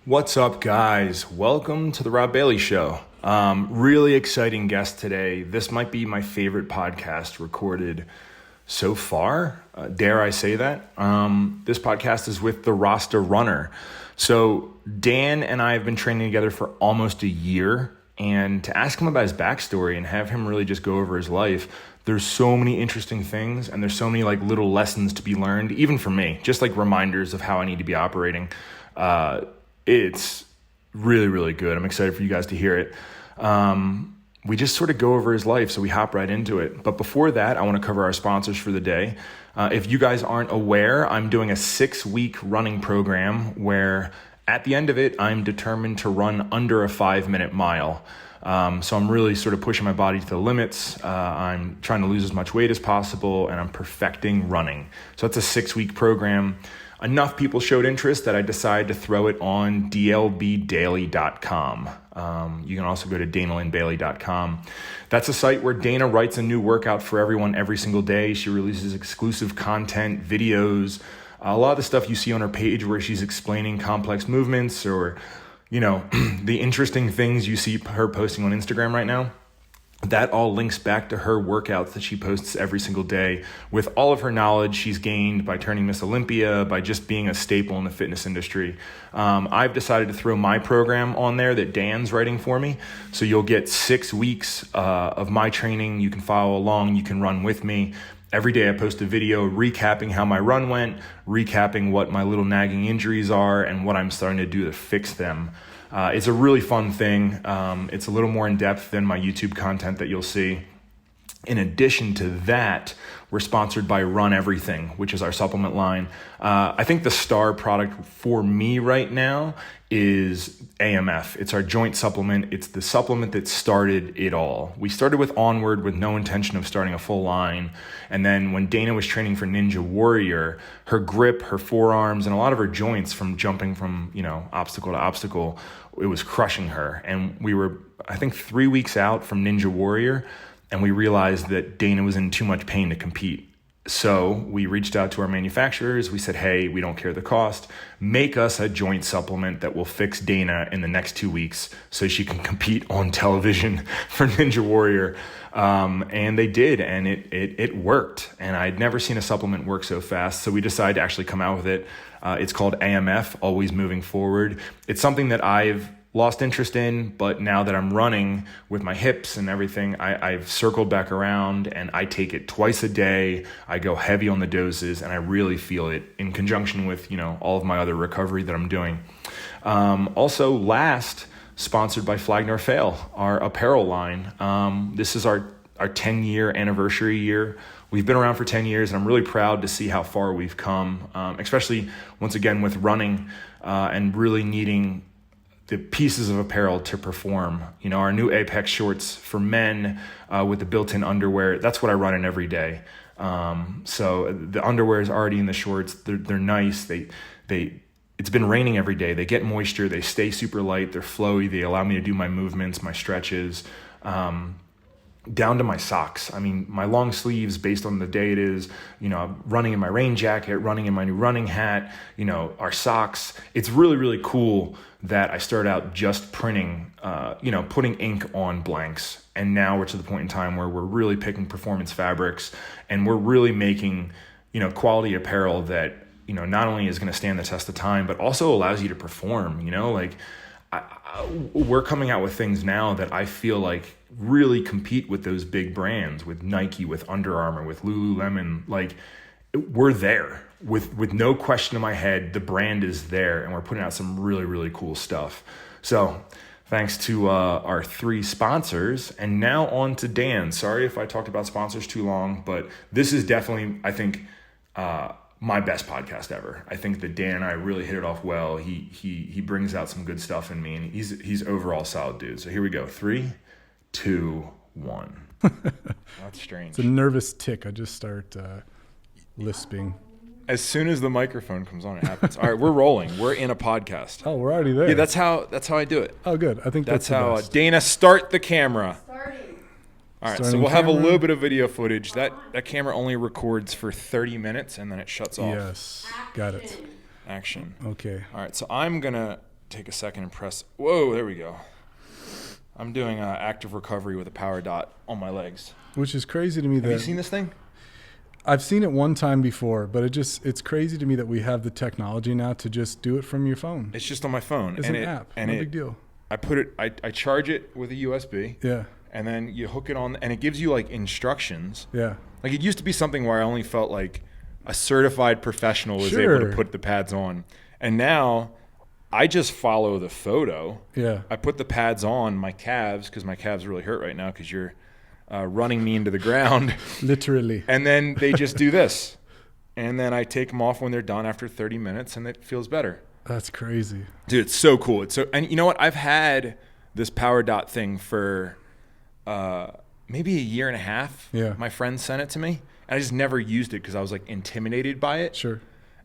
What's up, guys? Welcome to the Rob Bailey Show. Really exciting guest today. This might be my favorite podcast recorded so far. Dare I say that? This podcast is with the Rasta Runner. So Dan and I have been training together for almost a year. And to ask him about his backstory and have him really just go over his life, there's so many interesting things and there's so many like little lessons to be learned, even for me, just like reminders of how I need to be operating. It's really, really good. I'm excited for you guys to hear it. We just sort of go over his life, so we hop right into it. But before that, I want to cover our sponsors for the day. If you guys aren't aware, I'm doing a 6-week running program where at the end of it, I'm determined to run under a 5-minute mile. So I'm really sort of pushing my body to the limits. I'm trying to lose as much weight as possible, and I'm perfecting running. So that's a 6-week program. Enough people showed interest that I decided to throw it on dlbdaily.com. You can also go to danalynnbailey.com. That's a site where Dana writes a new workout for everyone every single day. She releases exclusive content, videos, a lot of the stuff you see on her page where she's explaining complex movements or, you know, the interesting things you see her posting on Instagram right now. That all links back to her workouts that she posts every single day with all of her knowledge she's gained by turning Miss Olympia, by just being a staple in the fitness industry. I've decided to throw my program on there that Dan's writing for me. So you'll get 6 weeks of my training. You can follow along. You can run with me. Every day I post a video recapping how my run went, recapping what my little nagging injuries are and what I'm starting to do to fix them. It's a really fun thing. It's a little more in depth than my YouTube content that you'll see. In addition to that, we're sponsored by Run Everything, which is our supplement line. I think the star product for me right now is AMF. It's our joint supplement. It's the supplement that started it all. We started with Onward with no intention of starting a full line. And then when Dana was training for Ninja Warrior, her grip, her forearms, and a lot of her joints from jumping from, obstacle to obstacle, it was crushing her. And we were, I think, 3 weeks out from Ninja Warrior, and we realized that Dana was in too much pain to compete. So we reached out to our manufacturers. We said, hey, we don't care the cost. Make us a joint supplement that will fix Dana in the next 2 weeks so she can compete on television for Ninja Warrior. And they did, and it worked. And I'd never seen a supplement work so fast. So we decided to actually come out with it. It's called AMF, Always Moving Forward. It's something that I've lost interest in, but now that I'm running with my hips and everything, I've circled back around and I take it twice a day. I go heavy on the doses and I really feel it in conjunction with, all of my other recovery that I'm doing. Also last, sponsored by Flag Nor Fail, our apparel line. This is our 10-year anniversary year. We've been around for 10 years and I'm really proud to see how far we've come, especially once again with running and really needing the pieces of apparel to perform. Our new Apex shorts for men with the built-in underwear, that's what I run in every day. So the underwear is already in the shorts. They're nice. It's been raining every day. They get moisture. They stay super light. They're flowy. They allow me to do my movements, my stretches, down to my socks. I mean, my long sleeves based on the day it is, running in my rain jacket, running in my new running hat, our socks. It's really, really cool that I started out just printing, putting ink on blanks. And now we're to the point in time where we're really picking performance fabrics and we're really making, quality apparel that, not only is going to stand the test of time, but also allows you to perform, we're coming out with things now that I feel like really compete with those big brands, with Nike, with Under Armour, with Lululemon. Like, we're there with no question in my head. The brand is there and we're putting out some really, really cool stuff. So thanks to our 3 sponsors. And now on to Dan. Sorry if I talked about sponsors too long, but this is definitely, I think, my best podcast ever. I think that Dan and I really hit it off well. He brings out some good stuff in me, and he's overall solid dude. So here we go. 3, 2, 1. That's strange. It's a nervous tick. I just start lisping. As soon as the microphone comes on, it happens. All right, we're rolling. We're in a podcast. Oh, we're already there. Yeah, that's how I do it. Oh, good. I think that's how best. Dana, start the camera. Starting. All right, Starting so we'll have a camera. little bit of video footage. That camera only records for 30 minutes and then it shuts off. Yes, got it. Action. Okay. All right, so I'm gonna take a second and press. Whoa, there we go. I'm doing active recovery with a power dot on my legs. Which is crazy to me. Have you seen this thing? I've seen it one time before, but it's crazy to me that we have the technology now to just do it from your phone. It's just on my phone. It's an app. No big deal. I charge it with a USB. Yeah. And then you hook it on, and it gives you like instructions. Yeah. Like it used to be something where I only felt like a certified professional was able to put the pads on. And now I just follow the photo. Yeah. I put the pads on my calves because my calves really hurt right now because you're running me into the ground. Literally. And then they just do this. And then I take them off when they're done after 30 minutes, and it feels better. That's crazy. Dude, it's so cool. And you know what? I've had this power dot thing for maybe a year and a half. Yeah. My friend sent it to me, and I just never used it because I was like intimidated by it. Sure.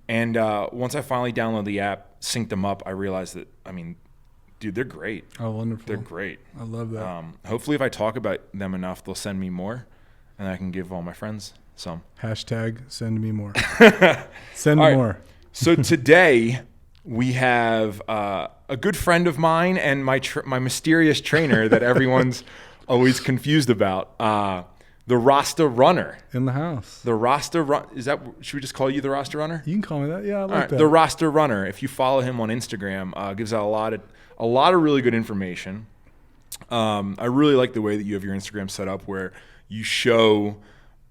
And once I finally downloaded the app, synced them up, I realized that, I mean, dude, they're great. Oh, wonderful. They're great. I love that. Hopefully if I talk about them enough, they'll send me more, and I can give all my friends some. Hashtag send me more. Send me All right. more. So today we have a good friend of mine and my mysterious trainer that everyone's always confused about, the Rasta Runner. In the house. The Rasta Run. Should we just call you the Rasta Runner? You can call me that. Yeah, I like All right, that. the Rasta Runner. If you follow him on Instagram, gives out a lot of really good information. I really like the way that you have your Instagram set up, where you show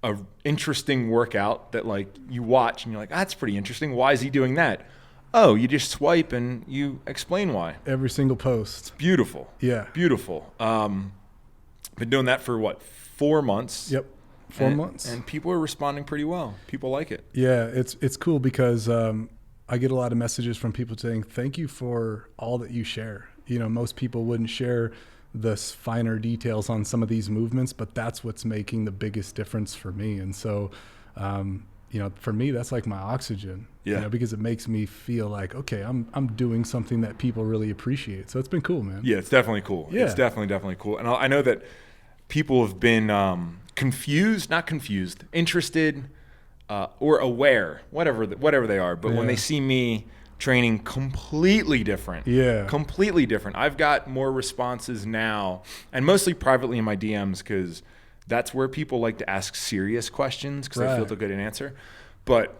a interesting workout that like you watch and you're like, that's pretty interesting. Why is he doing that? Oh, you just swipe and you explain why. Every single post. Beautiful. Yeah. Beautiful. Been doing that for what, 4 months? Yep. 4 months. And people are responding pretty well. People like it. Yeah, it's cool because I get a lot of messages from people saying, thank you for all that you share. You know, most people wouldn't share the finer details on some of these movements, but that's what's making the biggest difference for me. And so, you know, for me, that's like my oxygen, yeah. You know, because it makes me feel like, okay, I'm doing something that people really appreciate. So it's been cool, man. Yeah, it's definitely cool. Yeah. It's definitely cool. And I know that people have been interested or aware, whatever they are. But when they see me training completely different, I've got more responses now, and mostly privately in my DMs, because that's where people like to ask serious questions because they feel they'll get an answer. But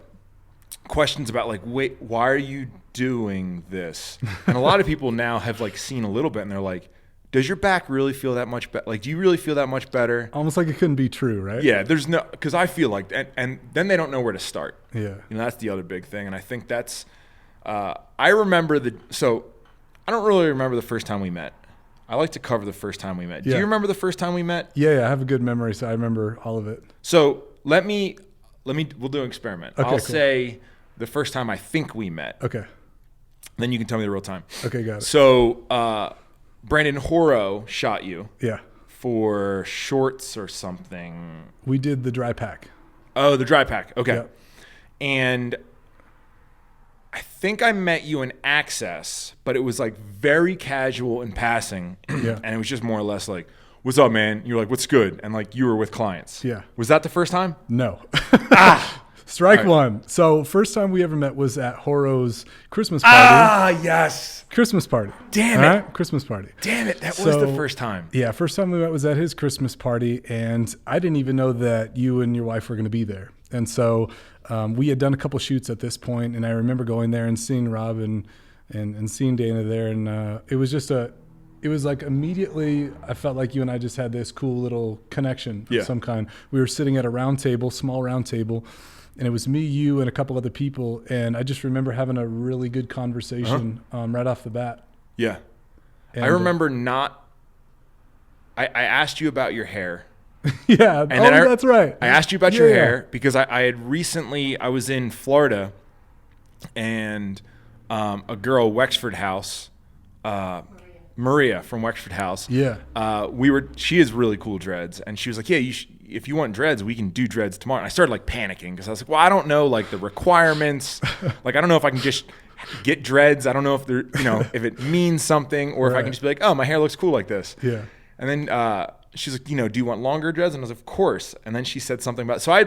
questions about like, wait, why are you doing this? And a lot of people now have like seen a little bit, and they're like, does your back really feel that much better? Like, do you really feel that much better? Almost like it couldn't be true, right? Yeah, because I feel like, and then they don't know where to start. Yeah. You know, that's the other big thing. And I think that's, I don't really remember the first time we met. I like to cover the first time we met. Yeah. Do you remember the first time we met? Yeah, I have a good memory, so I remember all of it. So we'll do an experiment. Okay, I'll cool. say the first time I think we met. Okay. Then you can tell me the real time. Okay, got it. So Brandon Horo shot you. Yeah. For shorts or something. We did the dry pack. Oh, the dry pack. Okay. Yep. And I think I met you in Access, but it was like very casual in passing. Yeah. And it was just more or less like, what's up, man? You're like, what's good? And like you were with clients. Yeah. Was that the first time? No. Strike one. So first time we ever met was at Horo's Christmas party. Yes. Christmas party. Damn it. All right? Christmas party. Damn it. That was the first time. Yeah. First time we met was at his Christmas party, and I didn't even know that you and your wife were going to be there. And so we had done a couple shoots at this point, and I remember going there and seeing Rob and seeing Dana there. And it was just it was like immediately I felt like you and I just had this cool little connection of some kind. We were sitting at a round table, small round table, and it was me, you, and a couple other people. And I just remember having a really good conversation right off the bat. Yeah. And, I remember I asked you about your hair. Yeah. And then that's right. I asked you about your hair because I was in Florida, and a girl, Wexford House, Maria from Wexford House. Yeah. She has really cool dreads, and she was like, yeah, if you want dreads, we can do dreads tomorrow. And I started like panicking because I was like, well, I don't know like the requirements. Like, I don't know if I can just get dreads. I don't know if they're, if it means something, or if I can just be like, oh, my hair looks cool like this. Yeah. And then she's like, do you want longer dreads? And I was like, of course. And then she said something about, so I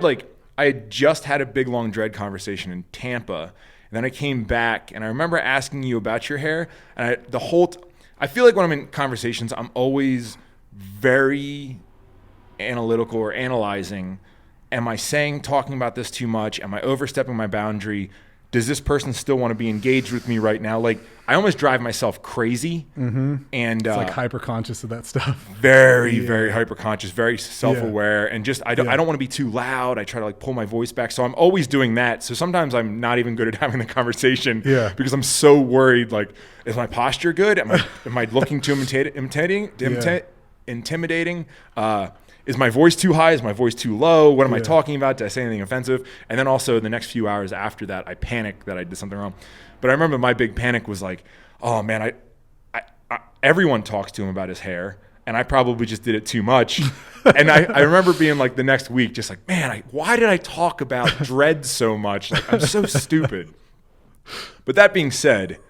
had just had a big long dread conversation in Tampa. then I came back, and I remember asking you about your hair. And I feel like when I'm in conversations, I'm always very analytical or analyzing. Am I talking about this too much? Am I overstepping my boundary? Does this person still want to be engaged with me right now? Like, I almost drive myself crazy. Mm-hmm. And it's like hyper conscious of that stuff. Very, very hyper conscious, very self-aware. Yeah. And just, I don't want to be too loud. I try to like pull my voice back. So I'm always doing that. So sometimes I'm not even good at having the conversation because I'm so worried. Like, is my posture good? Am I looking too intimidating? Is my voice too high? Is my voice too low? What am I talking about? Did I say anything offensive? And then also the next few hours after that, I panic that I did something wrong. But I remember my big panic was like, oh man, everyone talks to him about his hair, and I probably just did it too much. And I remember being like the next week, just like, man, why did I talk about dreads so much? Like, I'm so stupid. But that being said,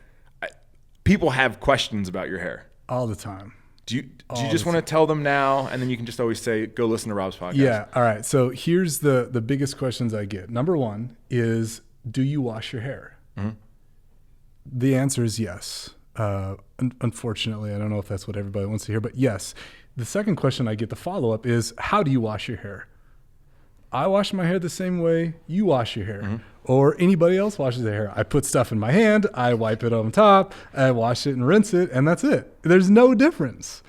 people have questions about your hair all the time. Do you just want to tell them now, and then you can just always say, go listen to Rob's podcast? Yeah. All right. So here's the biggest questions I get. Number one is, do you wash your hair? Mm-hmm. The answer is yes. Unfortunately, I don't know if that's what everybody wants to hear, but yes. The second question I get, the follow-up, is, how do you wash your hair? I wash my hair the same way you wash your hair, or anybody else washes their hair. I put stuff in my hand, I wipe it on top, I wash it and rinse it, and that's it. There's no difference.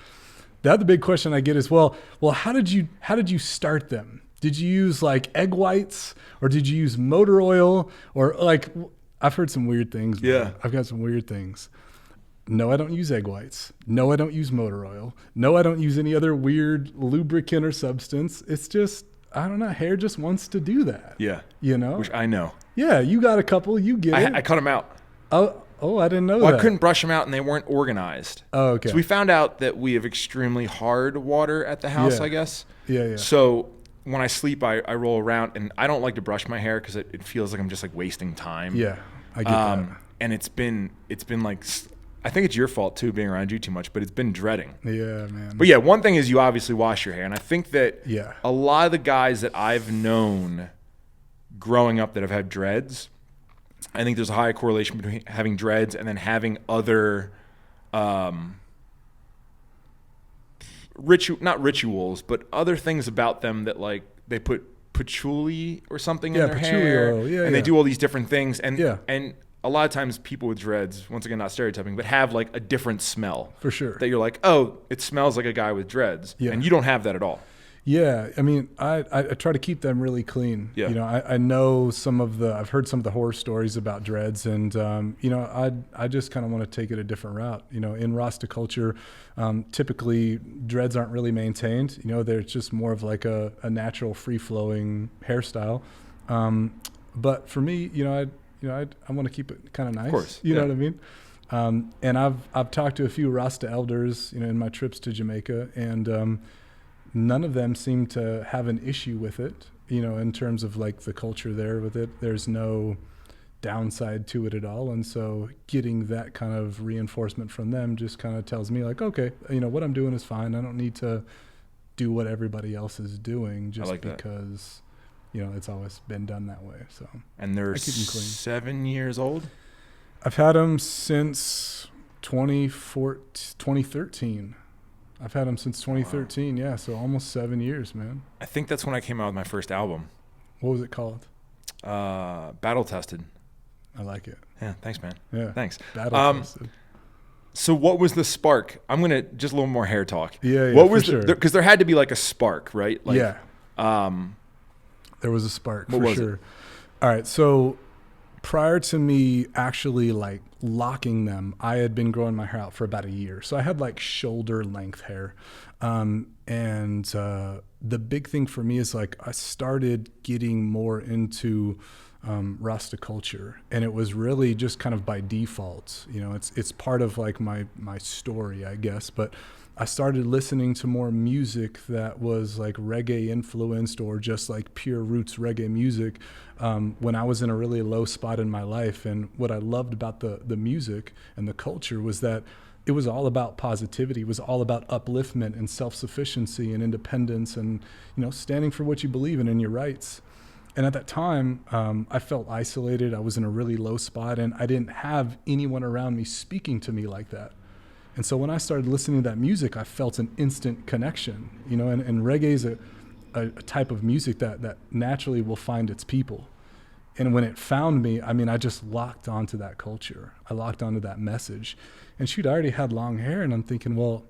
The other big question I get is, well, how did you start them? Did you use like egg whites, or did you use motor oil, or like, I've heard some weird things. Yeah. I've got some weird things. No, I don't use egg whites. No, I don't use motor oil. No, I don't use any other weird lubricant or substance. It's just, I don't know. Hair just wants to do that. Yeah. You know? Which I know. Yeah. You got a couple. You get it. I cut them out. Oh, I didn't know that. I couldn't brush them out, and they weren't organized. Oh, okay. So we found out that we have extremely hard water at the house, I guess. Yeah. So when I sleep, I roll around, and I don't like to brush my hair because it feels like I'm just like wasting time. Yeah, I get that. And it's been like, I think it's your fault too, being around you too much, but it's been dreading. Yeah, man. But yeah, one thing is you obviously wash your hair. And I think that a lot of the guys that I've known growing up that have had dreads, I think there's a high correlation between having dreads and then having other not rituals, but other things about them that, like, they put patchouli or something in their hair. Oil. And they do all these different things. And Yeah. A lot of times people with dreads, once again, not stereotyping, but have like a different smell. For sure. That you're like, oh, it smells like a guy with dreads. Yeah. And you don't have that at all. Yeah. I mean, I try to keep them really clean. Yeah. You know, I know I've heard some of the horror stories about dreads, and, you know, I just kind of want to take it a different route. You know, in Rasta culture, typically dreads aren't really maintained. You know, they're just more of like a natural free flowing hairstyle. But for me, I want to keep it kind of nice. Of course. You know what I mean? And I've talked to a few Rasta elders, you know, in my trips to Jamaica, and none of them seem to have an issue with it, you know, in terms of like the culture there with it. There's no downside to it at all. And so getting that kind of reinforcement from them just kind of tells me, like, okay, you know, what I'm doing is fine. I don't need to do what everybody else is doing just because, you know, it's always been done that way. So, and they're 7 years old? I've had them since 2013. I've had them since 2013. Wow. Yeah, so almost 7 years, man. I think that's when I came out with my first album. What was it called? Battle Tested. I like it. Yeah, thanks, man. Yeah, thanks. Battle Tested. So what was the spark? I'm gonna just a little more hair talk. Yeah. What was because there had to be like a spark, right? Like, yeah. There was a spark for sure. All right, so prior to me actually like locking them, I had been growing my hair out for about a year. So I had like shoulder length hair. And the big thing for me is like I started getting more into Rasta culture, and it was really just kind of by default. You know, it's part of like my story, I guess, but I started listening to more music that was like reggae influenced or just like pure roots reggae music when I was in a really low spot in my life. And what I loved about the music and the culture was that it was all about positivity. It was all about upliftment and self-sufficiency and independence and, you know, standing for what you believe in and your rights. And at that time, I felt isolated. I was in a really low spot, and I didn't have anyone around me speaking to me like that. And so when I started listening to that music, I felt an instant connection, you know, and reggae is a type of music that naturally will find its people. And when it found me, I mean, I just locked onto that culture. I locked onto that message. And shoot, I already had long hair, and I'm thinking, well,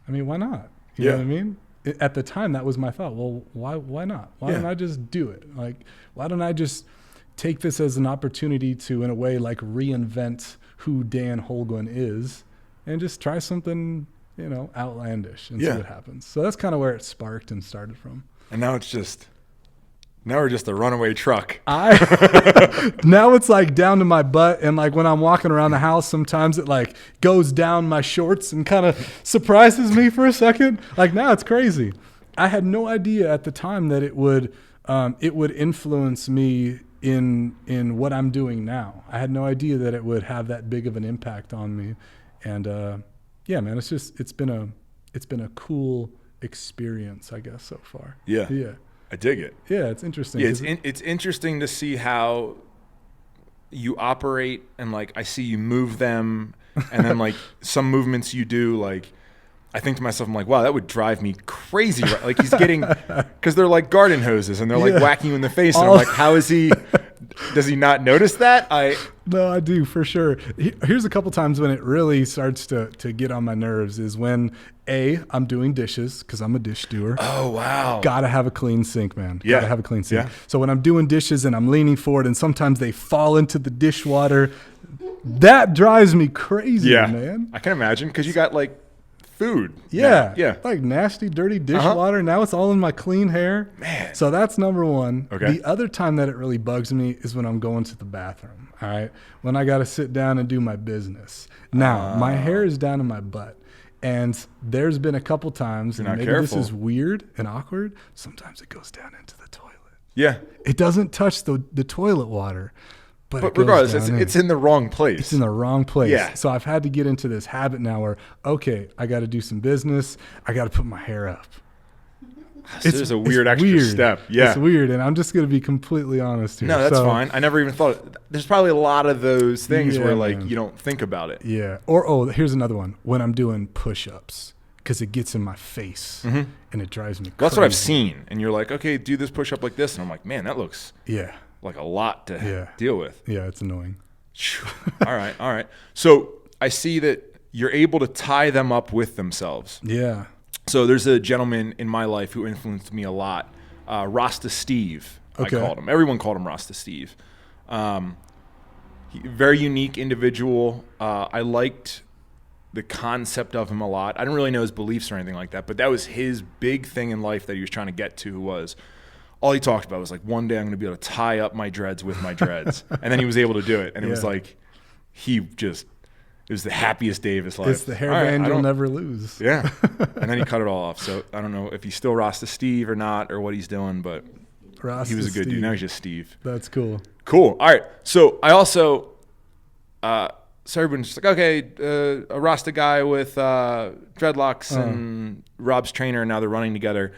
I mean, why not? You know what I mean? At the time, that was my thought. Well, why not? Why don't I just do it? Like, why don't I just take this as an opportunity to, in a way, like reinvent who Dan Holguin is and just try something, you know, outlandish and see what happens. So that's kind of where it sparked and started from. And now we're just a runaway truck. Now it's like down to my butt, and like when I'm walking around the house, sometimes it like goes down my shorts and kind of surprises me for a second. Like now it's crazy. I had no idea at the time that it would influence me in what I'm doing now. I had no idea that it would have that big of an impact on me. And yeah, man, it's been a cool experience, I guess, so far. Yeah. I dig it. Yeah, it's interesting. Yeah, it's interesting to see how you operate, and like I see you move them, and then like some movements you do, like I think to myself, I'm like, wow, that would drive me crazy. Right? Like he's getting, because they're like garden hoses, and they're like whacking you in the face, and I'm like, how is he? Does he not notice that? No, I do for sure. Here's a couple times when it really starts to get on my nerves is when I'm doing dishes, because I'm a dish doer. Oh, wow. Gotta have a clean sink, man. Yeah. Gotta have a clean sink. Yeah. So when I'm doing dishes and I'm leaning forward and sometimes they fall into the dishwater, that drives me crazy, man. I can imagine, because you got like food. Yeah. Yeah. Like nasty, dirty dishwater. Now it's all in my clean hair. Man. So that's number one. Okay. The other time that it really bugs me is when I'm going to the bathroom. All right. When I got to sit down and do my business. Now, my hair is down in my butt. And there's been a couple times, and maybe careful. this is weird and awkward, sometimes it goes down into the toilet. Yeah. It doesn't touch the toilet water. But regardless, it's in the wrong place. It's in the wrong place. Yeah. So I've had to get into this habit now where, okay, I got to do some business. I got to put my hair up. So there's a weird extra step. Yeah. It's weird. And I'm just going to be completely honest here. No, that's fine. I never even thought. There's probably a lot of those things where like you don't think about it. Yeah. Or, here's another one. When I'm doing push-ups, because it gets in my face and it drives me crazy. That's what I've seen. And you're like, okay, do this push-up like this. And I'm like, man, that looks like a lot to deal with. Yeah, it's annoying. All right. So I see that you're able to tie them up with themselves. Yeah. So there's a gentleman in my life who influenced me a lot, Rasta Steve. Okay. I called him. Everyone called him Rasta Steve. Very unique individual. I liked the concept of him a lot. I didn't really know his beliefs or anything like that, but that was his big thing in life that he was trying to get to. Was all he talked about was like, one day I'm going to be able to tie up my dreads with my dreads, and then he was able to do it, and it was like it was the happiest day of his life. It's the hairband you'll never lose. Yeah. And then he cut it all off. So I don't know if he's still Rasta Steve or not, or what he's doing, but he was a good dude. Now he's just Steve. That's cool. Cool. All right. So I also, so everyone's just like, okay, a Rasta guy with dreadlocks and Rob's trainer, and now they're running together.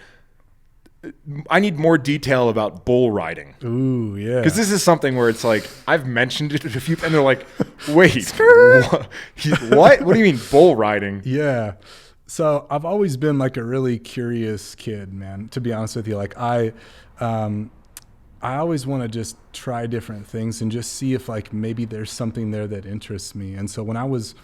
I need more detail about bull riding. Ooh, yeah. Because this is something where it's like, I've mentioned it a few, and they're like, wait, what? What do you mean bull riding? Yeah. So I've always been like a really curious kid, man, to be honest with you. Like I always want to just try different things and just see if like maybe there's something there that interests me. And so when I was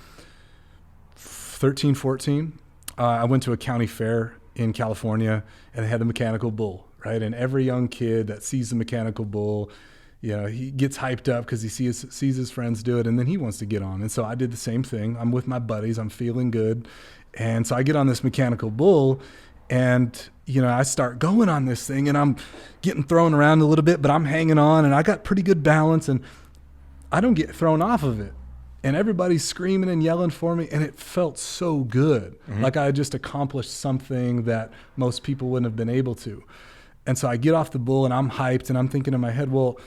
13, 14, I went to a county fair in California, and they had the mechanical bull, right? And every young kid that sees the mechanical bull, you know, he gets hyped up because he sees his friends do it, and then he wants to get on. And so I did the same thing. I'm with my buddies. I'm feeling good. And so I get on this mechanical bull, and, you know, I start going on this thing, and I'm getting thrown around a little bit, but I'm hanging on, and I got pretty good balance, and I don't get thrown off of it. And everybody's screaming and yelling for me, and it felt so good. Mm-hmm. Like I had just accomplished something that most people wouldn't have been able to. And so I get off the bull, and I'm hyped, and I'm thinking in my head, well,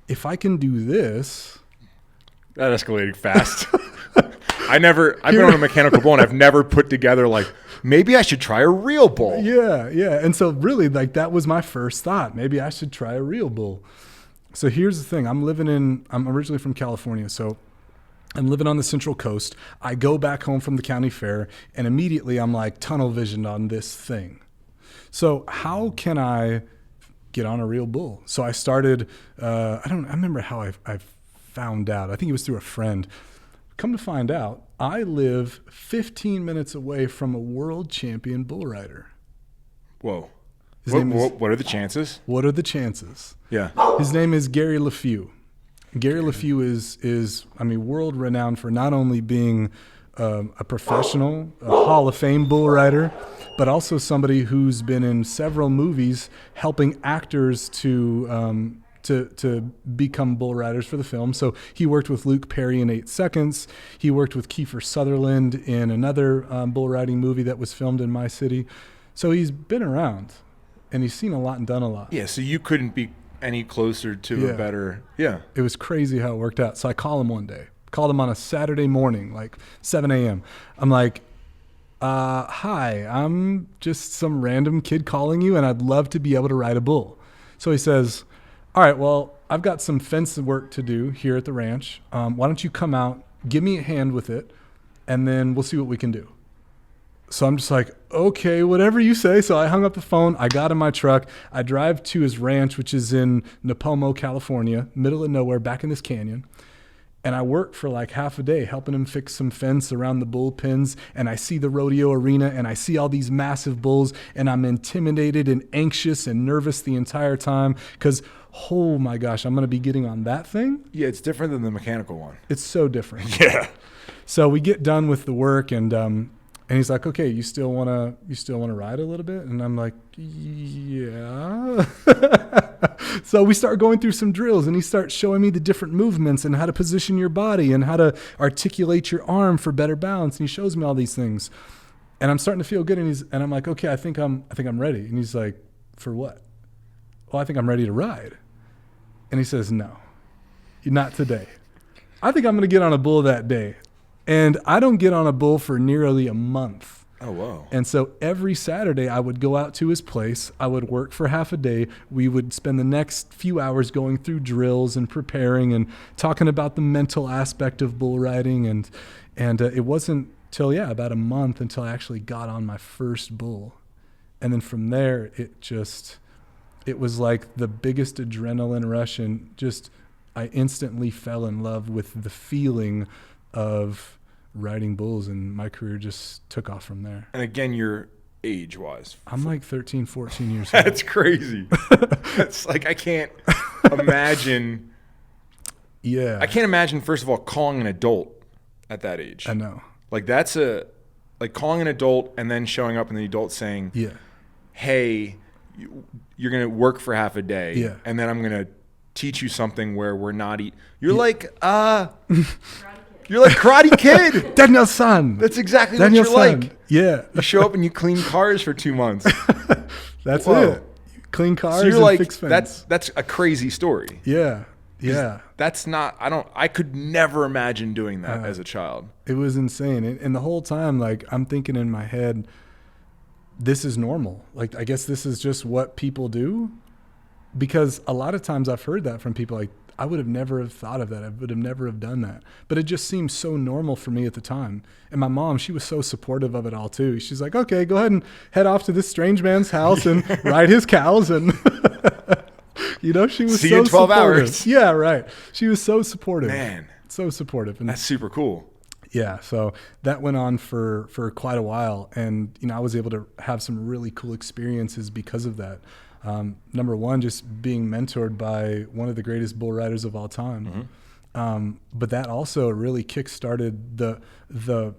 if I can do this. That escalated fast. I've been on a mechanical bull and I've never put together like, maybe I should try a real bull. Yeah. And so really like that was my first thought. Maybe I should try a real bull. So here's the thing. I'm originally from California. So I'm living on the Central Coast. I go back home from the county fair and immediately I'm like tunnel visioned on this thing. So how can I get on a real bull? So I started, I remember how I found out. I think it was through a friend. Come to find out, I live 15 minutes away from a world champion bull rider. Whoa. What are the chances? What are the chances? Yeah. His name is Gary Leffew. Gary Leffew is world renowned for not only being a professional, a Hall of Fame bull rider, but also somebody who's been in several movies helping actors to become bull riders for the film. So he worked with Luke Perry in 8 Seconds. He worked with Kiefer Sutherland in another bull riding movie that was filmed in my city. So he's been around and he's seen a lot and done a lot. Yeah, so you couldn't be any closer to a better, It was crazy how it worked out. So I call him one day. Called him on a Saturday morning, like 7 a.m. I'm like, hi, I'm just some random kid calling you and I'd love to be able to ride a bull. So he says, all right, well, I've got some fence work to do here at the ranch. Why don't you come out, give me a hand with it, and then we'll see what we can do. So I'm just like, okay, whatever you say. So I hung up the phone. I got in my truck. I drive to his ranch, which is in Napomo, California, middle of nowhere, back in this canyon. And I work for like half a day helping him fix some fence around the bull pens. And I see the rodeo arena and I see all these massive bulls and I'm intimidated and anxious and nervous the entire time because, oh my gosh, I'm going to be getting on that thing. Yeah, it's different than the mechanical one. It's so different. Yeah. So we get done with the work and he's like, okay, you still want to ride a little bit? And I'm like, yeah. So we start going through some drills and he starts showing me the different movements and how to position your body and how to articulate your arm for better balance. And he shows me all these things and I'm starting to feel good. And I'm like, okay, I think I'm ready. And he's like, for what? Well, I think I'm ready to ride. And he says, no, not today. I think I'm going to get on a bull that day. And I don't get on a bull for nearly a month. Oh, wow. And so every Saturday I would go out to his place. I would work for half a day. We would spend the next few hours going through drills and preparing and talking about the mental aspect of bull riding. And it wasn't till, about a month until I actually got on my first bull. And then from there, it was like the biggest adrenaline rush. And I instantly fell in love with the feeling of riding bulls, and my career just took off from there. And again, you're age-wise. I'm like 13, 14 years old. That's crazy. That's like, I can't imagine. Yeah. I can't imagine, first of all, calling an adult at that age. I know. Like like calling an adult and then showing up and the adult saying, hey, you're going to work for half a day. Yeah. And then I'm going to teach you something where we're not You're like, you're like Karate Kid. Daniel-san. That's exactly Daniel-san. what you're like. Yeah. You show up and you clean cars for 2 months. That's Whoa. it. Clean cars so you're and like, fix fence. that's a crazy story. Yeah. Yeah. That's not, I could never imagine doing that as a child. It was insane. And the whole time, like, I'm thinking in my head, this is normal. Like, I guess this is just what people do. Because a lot of times I've heard that from people, like, I would have never have thought of that. I would have never have done that. But it just seemed so normal for me at the time. And my mom, she was so supportive of it all too. She's like, okay, go ahead and head off to this strange man's house and ride his cows. And, she was See so you in 12 supportive. hours. Yeah, right. She was so supportive. Man. So supportive. And that's super cool. yeah, so that went on for quite a while. And, I was able to have some really cool experiences because of that. Number one, just being mentored by one of the greatest bull riders of all time. Mm-hmm. But that also really kickstarted the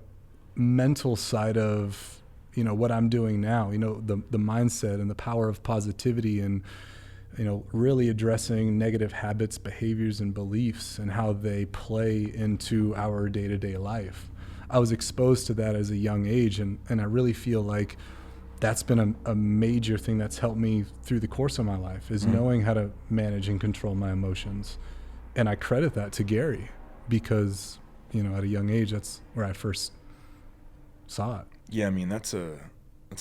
mental side of, what I'm doing now, the mindset and the power of positivity and, really addressing negative habits, behaviors, and beliefs and how they play into our day-to-day life. I was exposed to that as a young age, and I really feel like that's been a major thing that's helped me through the course of my life is knowing how to manage and control my emotions. And I credit that to Gary because at a young age, that's where I first saw it. Yeah, I mean, that's a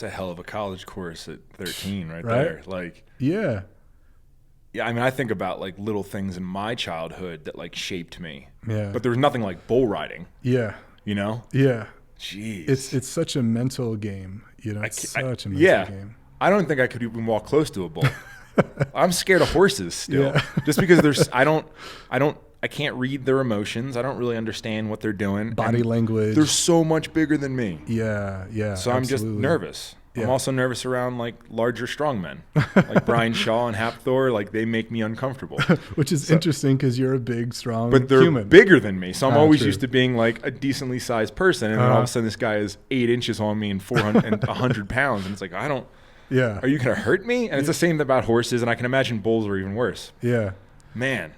hell of a college course at 13 right Right? there. Like, Yeah. yeah, I mean, I think about like little things in my childhood that like shaped me. Yeah. But there was nothing like bull riding, Yeah. you know? Yeah. Jeez. It's such a mental game, It's such a mental yeah. game. I don't think I could even walk close to a bull. I'm scared of horses still. Yeah. Just because I can't read their emotions. I don't really understand what they're doing. Body And language. they're so much bigger than me. Yeah. Yeah. So I'm just absolutely. nervous. Yeah. I'm also nervous around like larger strongmen, like Brian Shaw and Hapthor. Like they make me uncomfortable. Which is interesting because you're a big, strong But they're human. bigger than me, so I'm always True. used to being like a decently sized person, and then all of a sudden this guy is 8 inches on me and 400 and 100 pounds, and it's like Yeah. are you gonna hurt me? And it's the same about horses, and I can imagine bulls are even worse. Yeah. Man,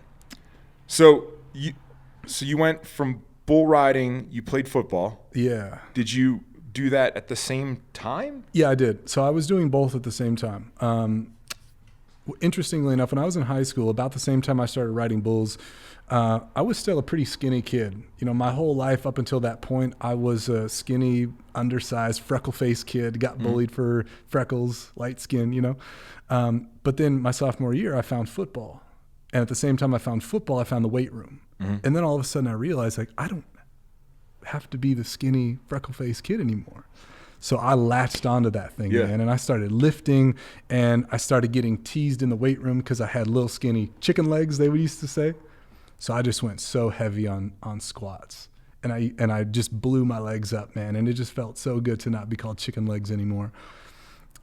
so you went from bull riding, you played football. Yeah. Did you do that at the same time? Yeah, I did. So I was doing both at the same time. Interestingly enough, when I was in high school, about the same time I started riding bulls, I was still a pretty skinny kid. My whole life up until that point, I was a skinny, undersized, freckle-faced kid, got bullied for freckles, light skin, But then my sophomore year, I found football. And at the same time I found football, I found the weight room. And then all of a sudden I realized, like, I don't have to be the skinny, freckle-faced kid anymore. So I latched onto that thing, man, and I started lifting, and I started getting teased in the weight room because I had little skinny chicken legs, they used to say. So I just went so heavy on squats, and I just blew my legs up, man, and it just felt so good to not be called chicken legs anymore.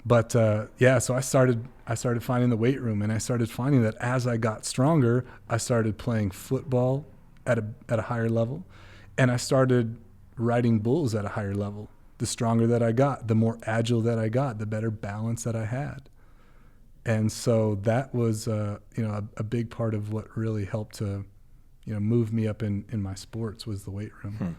But so I started finding the weight room, and I started finding that as I got stronger, I started playing football at a higher level, and I started riding bulls at a higher level. The stronger that I got, the more agile that I got, the better balance that I had. And so that was a big part of what really helped to move me up in my sports was the weight room.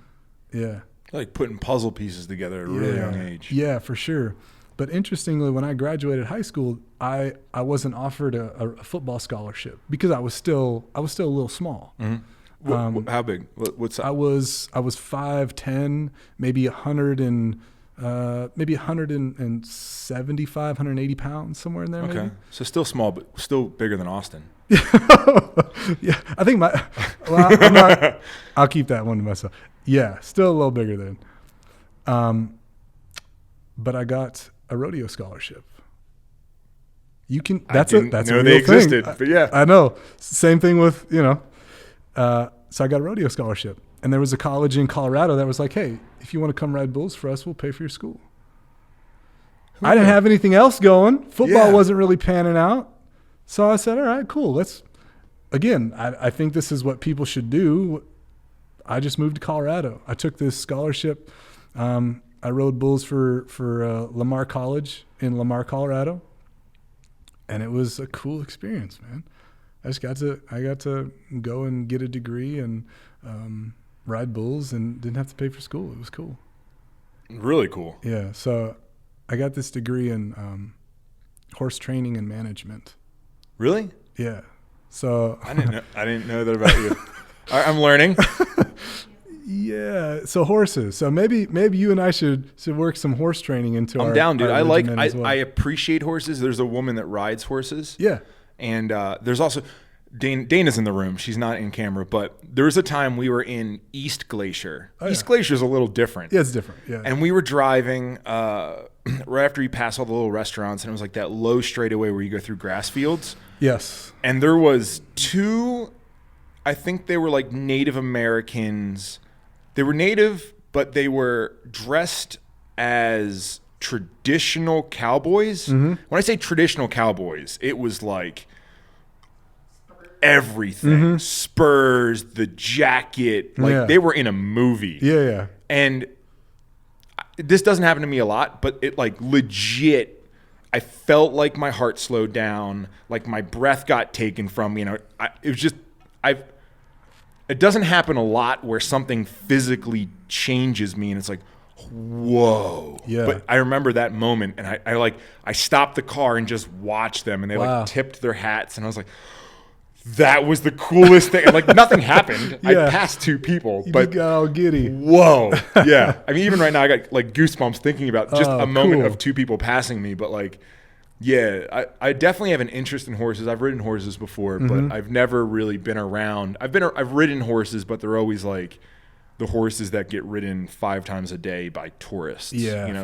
Yeah. Like putting puzzle pieces together at a really young age. Yeah, for sure. But interestingly, when I graduated high school, I wasn't offered a football scholarship because I was still a little small. How big? What's that? I was 5'10", maybe 175, 180 pounds, somewhere in there. Okay, maybe. so still small, but still bigger than Austin. Yeah, I think I'm not. I'll keep that one to myself. Yeah, still a little bigger than. But I got a rodeo scholarship. That's a real they thing. existed, but yeah, I know. Same thing with So I got a rodeo scholarship, and there was a college in Colorado that was like, "Hey, if you want to come ride bulls for us, we'll pay for your school." I didn't have anything else going. Football wasn't really panning out, so I said, "All right, cool. Let's." Again, I think this is what people should do. I just moved to Colorado. I took this scholarship. I rode bulls for Lamar College in Lamar, Colorado, and it was a cool experience, man. I got to go and get a degree and ride bulls and didn't have to pay for school. It was cool. Really cool. Yeah. So I got this degree in horse training and management. Really? Yeah. So I didn't know that about you. I'm learning. Yeah. So horses. So maybe you and I should work some horse training into our. I'm down, dude. I appreciate horses. There's a woman that rides horses. Yeah. And there's also Dana's in the room. She's not in camera, but there was a time we were in East Glacier. East Glacier is a little different. Yeah, it's different. Yeah. And we were driving right after you pass all the little restaurants, and it was like that low straightaway where you go through grass fields. Yes. And there was two, I think they were like Native Americans. They were Native, but they were dressed as traditional cowboys. When I say traditional cowboys, it was like everything. Spurs, the jacket, like they were in a movie. Yeah. And this doesn't happen to me a lot, but it like legit, I felt like my heart slowed down, like my breath got taken from me. It doesn't happen a lot where something physically changes me and it's like, whoa. Yeah. But I remember that moment, and I stopped the car and just watched them, and they like tipped their hats, and I was like, that was the coolest thing. Like nothing happened. Yeah. I passed 2 people, You but got all giddy. whoa. Yeah. I mean, even right now I got like goosebumps thinking about just a moment cool. of 2 people passing me. But like, yeah, I definitely have an interest in horses. I've ridden horses before, but I've never really been around. I've ridden horses, but they're always like the horses that get ridden 5 times a day by tourists. Yeah, you know,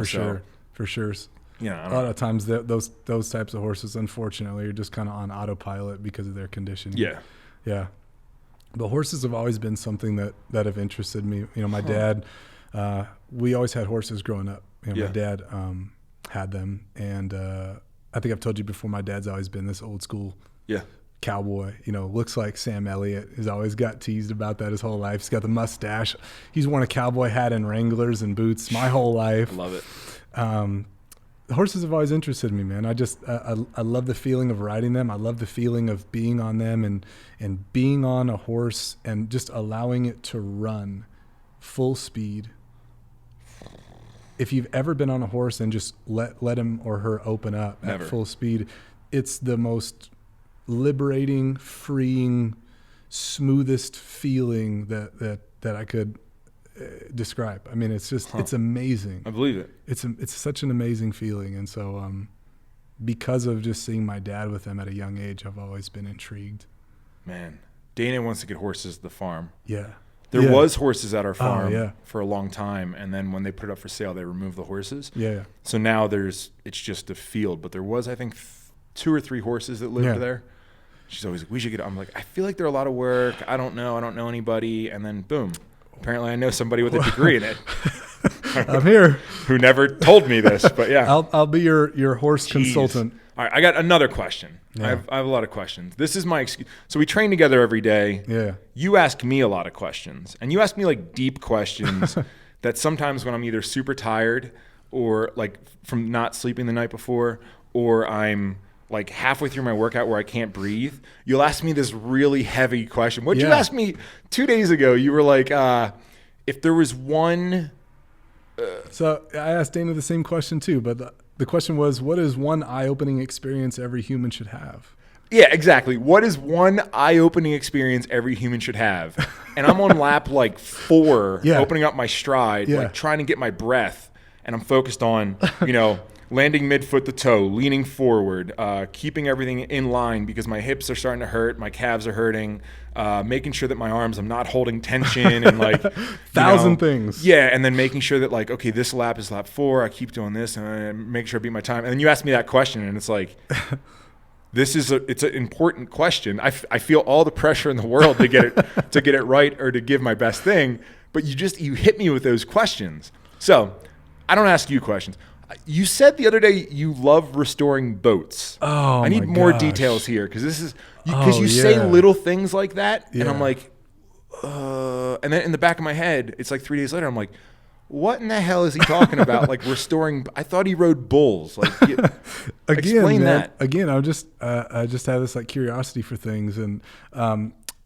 for sure. Yeah, A lot of times those types of horses, unfortunately, are just kind of on autopilot because of their conditioning. Yeah. But horses have always been something that have interested me. You know, my dad, we always had horses growing up. You know, my dad had them, and I think I've told you before. My dad's always been this old school cowboy. You know, looks like Sam Elliott. He's always got teased about that his whole life. He's got the mustache. He's worn a cowboy hat and Wranglers and boots my whole life. I love it. The horses have always interested me, man. I love the feeling of riding them. I love the feeling of being on them and being on a horse and just allowing it to run full speed. If you've ever been on a horse and just let him or her open up at full speed, it's the most liberating, freeing, smoothest feeling that I could describe. I mean, it's just it's amazing. I believe it. It's such an amazing feeling, and so because of just seeing my dad with them at a young age, I've always been intrigued. Man, Dana wants to get horses at the farm. Yeah. There was horses at our farm yeah. for a long time, and then when they put it up for sale, they removed the horses. Yeah. So now it's just a field, but there was, I think, 2 or 3 horses that lived there. She's always like, we should get. I'm like, I feel like they're a lot of work. I don't know anybody, and then boom. Apparently, I know somebody with a degree in it. I'm here. Who never told me this, but yeah. I'll be your horse consultant. All right, I got another question. Yeah. I have a lot of questions. This is my excuse. So we train together every day. Yeah. You ask me a lot of questions, and you ask me like deep questions that sometimes when I'm either super tired or like from not sleeping the night before, or I'm like halfway through my workout where I can't breathe, you'll ask me this really heavy question. What'd you ask me 2 days ago? You were like, if there was one. So I asked Dana the same question too, but the question was, what is one eye-opening experience every human should have? Yeah, exactly. What is one eye-opening experience every human should have? And I'm on lap like 4, opening up my stride, like trying to get my breath, and I'm focused on, landing mid-foot to toe, leaning forward, keeping everything in line because my hips are starting to hurt, my calves are hurting, making sure that my arms, I'm not holding tension and like thousand things. Yeah, and then making sure that like, okay, this lap is lap 4, I keep doing this and I make sure I beat my time. And then you ask me that question and it's like, it's an important question. I feel all the pressure in the world to get it right or to give my best thing, but you hit me with those questions. So I don't ask you questions. You said the other day you love restoring boats. Oh, I need my more gosh. details here because you say little things like that, and I'm like, and then in the back of my head, it's like 3 days later, I'm like, what in the hell is he talking about? Like restoring? I thought he rode bulls. Like, explain that. Again, I just have this like curiosity for things, and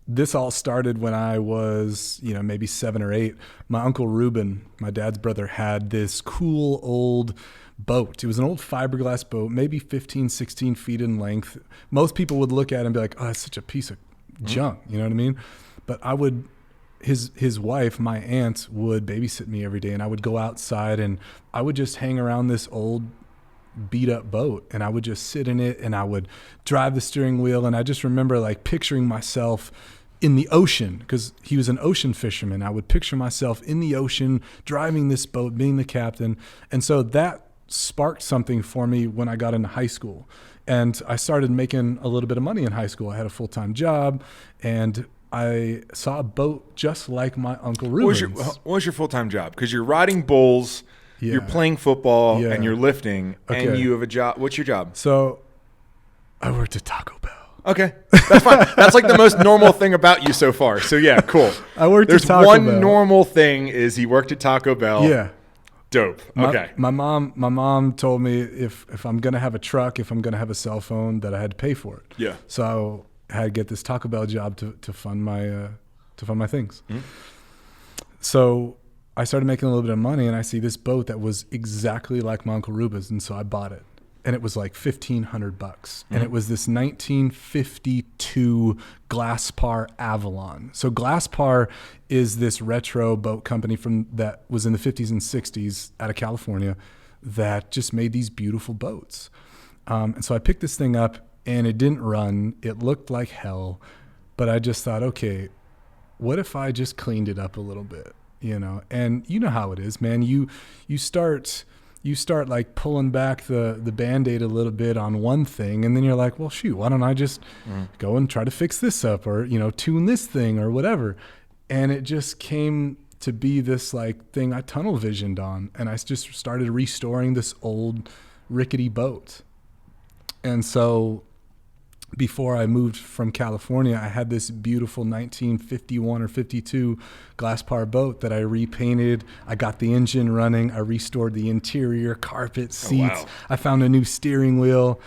this all started when I was, maybe 7 or 8. My Uncle Reuben, my dad's brother, had this cool old boat. It was an old fiberglass boat, maybe 15, 16 feet in length. Most people would look at it and be like, oh, that's such a piece of junk. You know what I mean? But his wife, my aunt, would babysit me every day, and I would go outside and I would just hang around this old beat up boat, and I would just sit in it and I would drive the steering wheel. And I just remember like picturing myself in the ocean because he was an ocean fisherman. I would picture myself in the ocean driving this boat, being the captain. And so that sparked something for me when I got into high school, and I started making a little bit of money in high school. I had a full-time job, and I saw a boat just like my Uncle Reuben's. What was your full-time job? Because you're riding bulls, you're playing football, and you're lifting, and you have a job. What's your job? So I worked at Taco Bell. Okay, that's fine. That's like the most normal thing about you so far. So yeah, cool. I worked There's at Taco one Bell. normal thing is he worked at Taco Bell. Yeah. Dope. Okay. My mom told me if I'm going to have a truck, if I'm going to have a cell phone, that I had to pay for it. Yeah. So I had to get this Taco Bell job to fund my things. Mm-hmm. So I started making a little bit of money, and I see this boat that was exactly like my Uncle Reuben's, and so I bought it. and it was like $1,500. And it was this 1952 Glasspar Avalon. So Glasspar is this retro boat company that was in the 50s and 60s out of California that just made these beautiful boats. And so I picked this thing up, and it didn't run. It looked like hell, but I just thought, okay, what if I just cleaned it up a little bit, And you know how it is, man. You start like pulling back the Band-Aid a little bit on one thing, and then you're like, well, shoot, why don't I just go and try to fix this up, or tune this thing or whatever. And it just came to be this like thing I tunnel visioned on, and I just started restoring this old rickety boat. And so before I moved from California, I had this beautiful 1951 or 52 Glasspar boat that I repainted. I got the engine running. I restored the interior, carpet, seats. Oh, wow. I found a new steering wheel.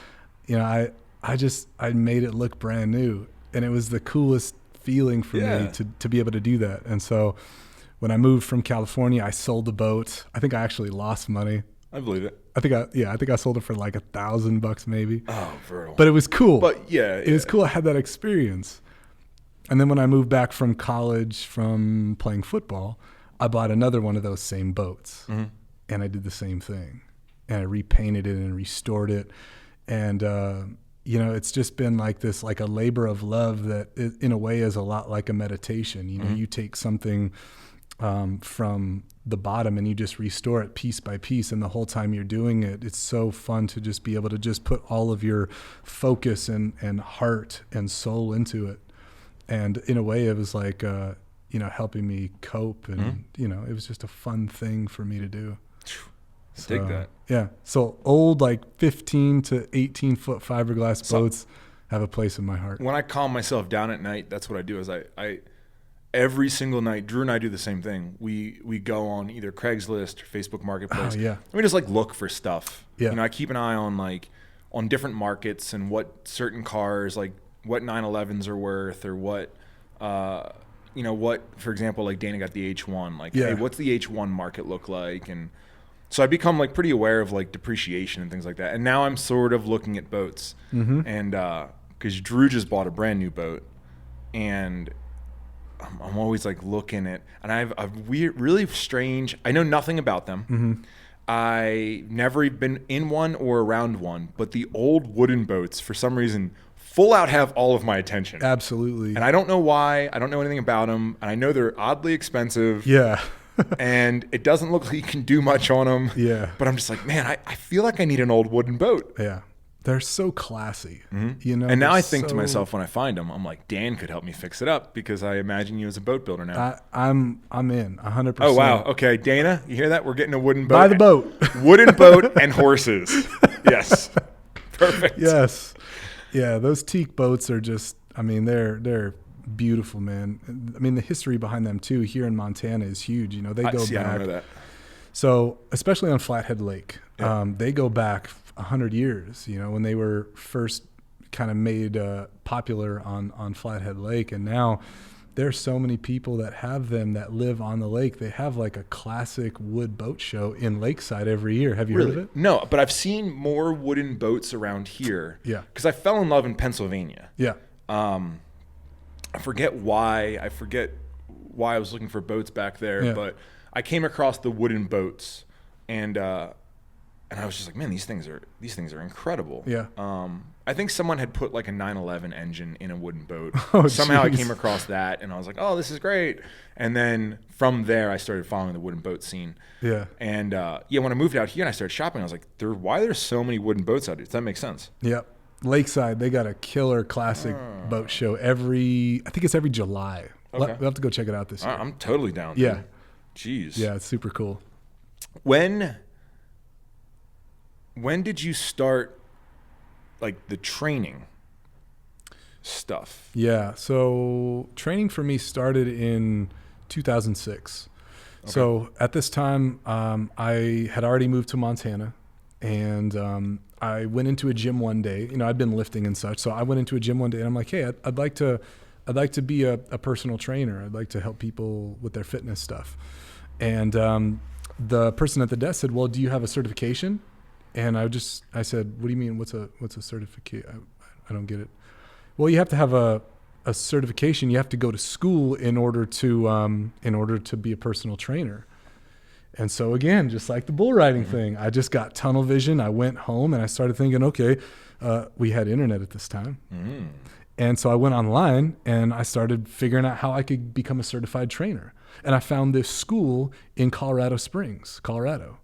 I made it look brand new, and it was the coolest feeling for me to be able to do that. And so when I moved from California, I sold the boat. I think I actually lost money. I believe it. I think I sold it for like $1,000 maybe. Oh, brutal. But it was cool. But it was cool. I had that experience. And then when I moved back from college from playing football, I bought another one of those same boats, and I did the same thing, and I repainted it and restored it. And, it's just been like this, like a labor of love that in a way is a lot like a meditation. You take something from the bottom and you just restore it piece by piece, and the whole time you're doing it, it's so fun to just be able to just put all of your focus and heart and soul into it. And in a way it was like helping me cope, and it was just a fun thing for me to do. Dig that. Yeah. So old, like 15 to 18 foot fiberglass boats have a place in my heart. When I calm myself down at night, that's what I do. Is I every single night, Drew and I do the same thing. We go on either Craigslist or Facebook Marketplace. Oh, yeah. And we just like look for stuff. Yeah. I keep an eye on different markets and what certain cars, like what 911s are worth, or what, what, for example, like Dana got the H1. Like, hey, what's the H1 market look like? And so I become like pretty aware of like depreciation and things like that. And now I'm sort of looking at boats, and because Drew just bought a brand new boat, and I'm always like looking at, and I have a weird, really strange, I know nothing about them. I never been in one or around one, but the old wooden boats, for some reason, full out have all of my attention. Absolutely. And I don't know why. I don't know anything about them. And I know they're oddly expensive. Yeah. And it doesn't look like you can do much on them. Yeah. But I'm just like, man, I feel like I need an old wooden boat. Yeah. They're so classy, And now I think to myself when I find them, I'm like, Dan could help me fix it up, because I imagine you as a boat builder now. I'm in 100%. Oh, wow. Okay, Dana, you hear that? We're getting a wooden boat. Buy the boat. Wooden boat and horses. Yes. Perfect. Yes. Yeah, those teak boats are just, they're beautiful, man. The history behind them too here in Montana is huge. They go back. I know that. So especially on Flathead Lake, they go back 100 years, when they were first kind of made popular on Flathead Lake. And now there's so many people that have them that live on the lake. They have like a classic wood boat show in Lakeside every year. Have you heard of it? No, but I've seen more wooden boats around here. Yeah. Because I fell in love in Pennsylvania. Yeah. I forget why I was looking for boats back there, but I came across the wooden boats, and I was just like, man, these things are incredible. Yeah. I think someone had put like a 911 engine in a wooden boat. Oh, somehow geez. I came across that, and I was like, oh, this is great. And then from there, I started following the wooden boat scene. Yeah. And when I moved out here and I started shopping, I was like, why there's so many wooden boats out here? Does that make sense? Yep. Lakeside, they got a killer classic boat show I think it's every July. Okay. We'll have to go check it out this year. I'm totally down. Yeah. Dude. Jeez. Yeah, it's super cool. When did you start like the training stuff? Yeah, so training for me started in 2006. Okay. So at this time, I had already moved to Montana, and I went into a gym one day. I'd been lifting and such, so I went into a gym one day, and I'm like, hey, I'd like to be a personal trainer. I'd like to help people with their fitness stuff. And the person at the desk said, well, do you have a certification? And I said, what do you mean? What's a certificate? I don't get it. Well, you have to have a certification. You have to go to school in order to be a personal trainer. And so again, just like the bull riding thing, I just got tunnel vision. I went home and I started thinking, okay, we had internet at this time. And so I went online and I started figuring out how I could become a certified trainer. And I found this school in Colorado Springs, Colorado,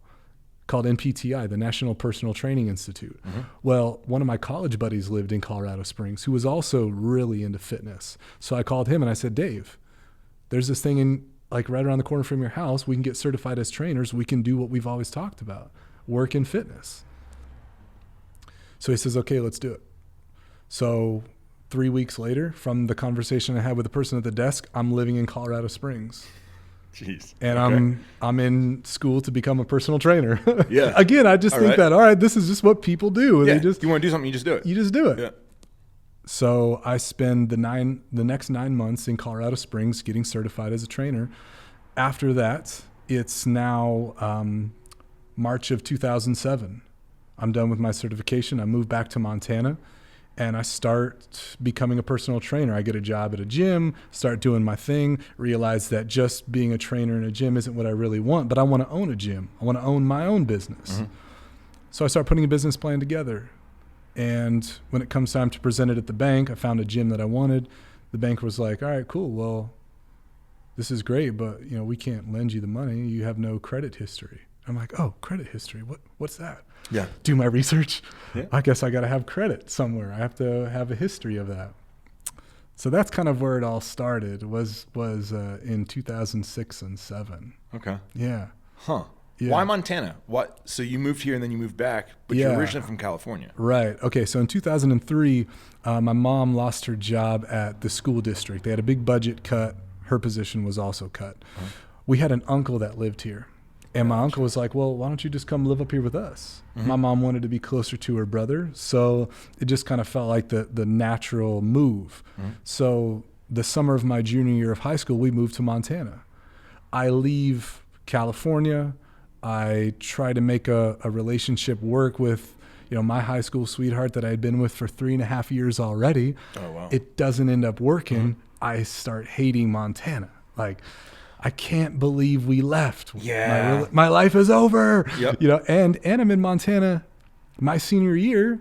called NPTI, the National Personal Training Institute. Well, one of my college buddies lived in Colorado Springs who was also really into fitness. So I called him and I said, Dave, there's this thing in like right around the corner from your house. We can get certified as trainers. We can do what we've always talked about, work in fitness. So he says, okay, let's do it. So 3 weeks later, from the conversation I had with the person at the desk, I'm living in Colorado Springs. Jeez. And okay. I'm in school to become a personal trainer. Yeah. Again, I just think that, all right, this is just what people do. Yeah. They just, you want to do something, you just do it. You just do it. Yeah. So I spend the next 9 months in Colorado Springs getting certified as a trainer. After that, it's now March of 2007. I'm done with my certification. I move back to Montana and I start becoming a personal trainer. I get a job at a gym, start doing my thing, realize that just being a trainer in a gym isn't what I really want, but I want to own a gym. I want to own my own business. So I start putting a business plan together. And when it comes time to present it at the bank, I found a gym that I wanted. The bank was like, all right, cool. Well, this is great, but we can't lend you the money. You have no credit history. I'm like, oh, credit history. What's that? Yeah. Do my research. Yeah. I guess I got to have credit somewhere. I have to have a history of that. So that's kind of where it all started was in 2006 and 7. Okay. Yeah. Huh. Yeah. Why Montana? What? So you moved here and then you moved back, but you're originally from California. Right. Okay. So in 2003, my mom lost her job at the school district. They had a big budget cut. Her position was also cut. We had an uncle that lived here. And my uncle was like, well, why don't you just come live up here with us? My mom wanted to be closer to her brother. So it just kind of felt like the natural move. So the summer of my junior year of high school, we moved to Montana. I leave California. I try to make a relationship work with, my high school sweetheart that I had been with for 3.5 years already. Oh, wow. It doesn't end up working. I start hating Montana. Like, I can't believe we left. Yeah. My life is over. Yep. And I'm in Montana my senior year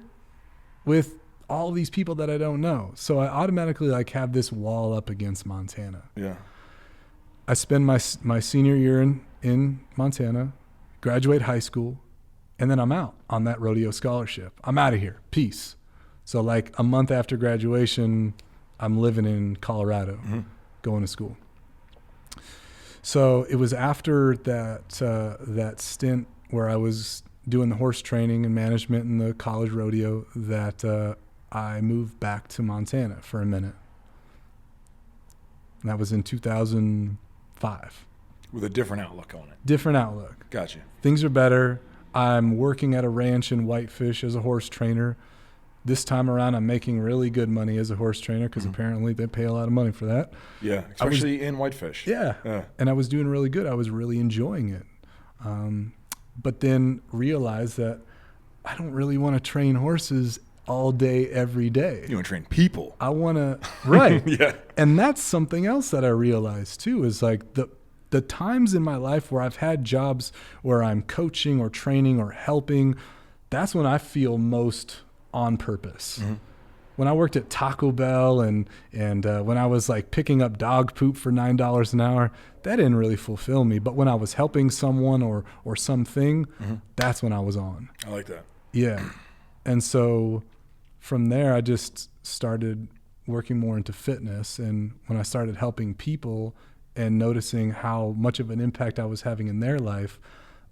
with all these people that I don't know. So I automatically have this wall up against Montana. Yeah. I spend my senior year in Montana, graduate high school, and then I'm out on that rodeo scholarship. I'm out of here. Peace. So a month after graduation, I'm living in Colorado, going to school. So it was after that stint where I was doing the horse training and management in the college rodeo that I moved back to Montana for a minute. And that was in 2005. With a different outlook on it. Different outlook. Gotcha. Things are better. I'm working at a ranch in Whitefish as a horse trainer. This time around, I'm making really good money as a horse trainer because apparently they pay a lot of money for that. Yeah, especially in Whitefish. Yeah. And I was doing really good. I was really enjoying it. But then realized that I don't really want to train horses all day, every day. You want to train people. I want to, right. Yeah. And that's something else that I realized too, is the times in my life where I've had jobs where I'm coaching or training or helping, that's when I feel most on purpose. When I worked at Taco Bell and when I was picking up dog poop for $9 an hour, that didn't really fulfill me. But when I was helping someone or something, that's when I was on. I like that. Yeah. And so from there, I just started working more into fitness. And when I started helping people and noticing how much of an impact I was having in their life,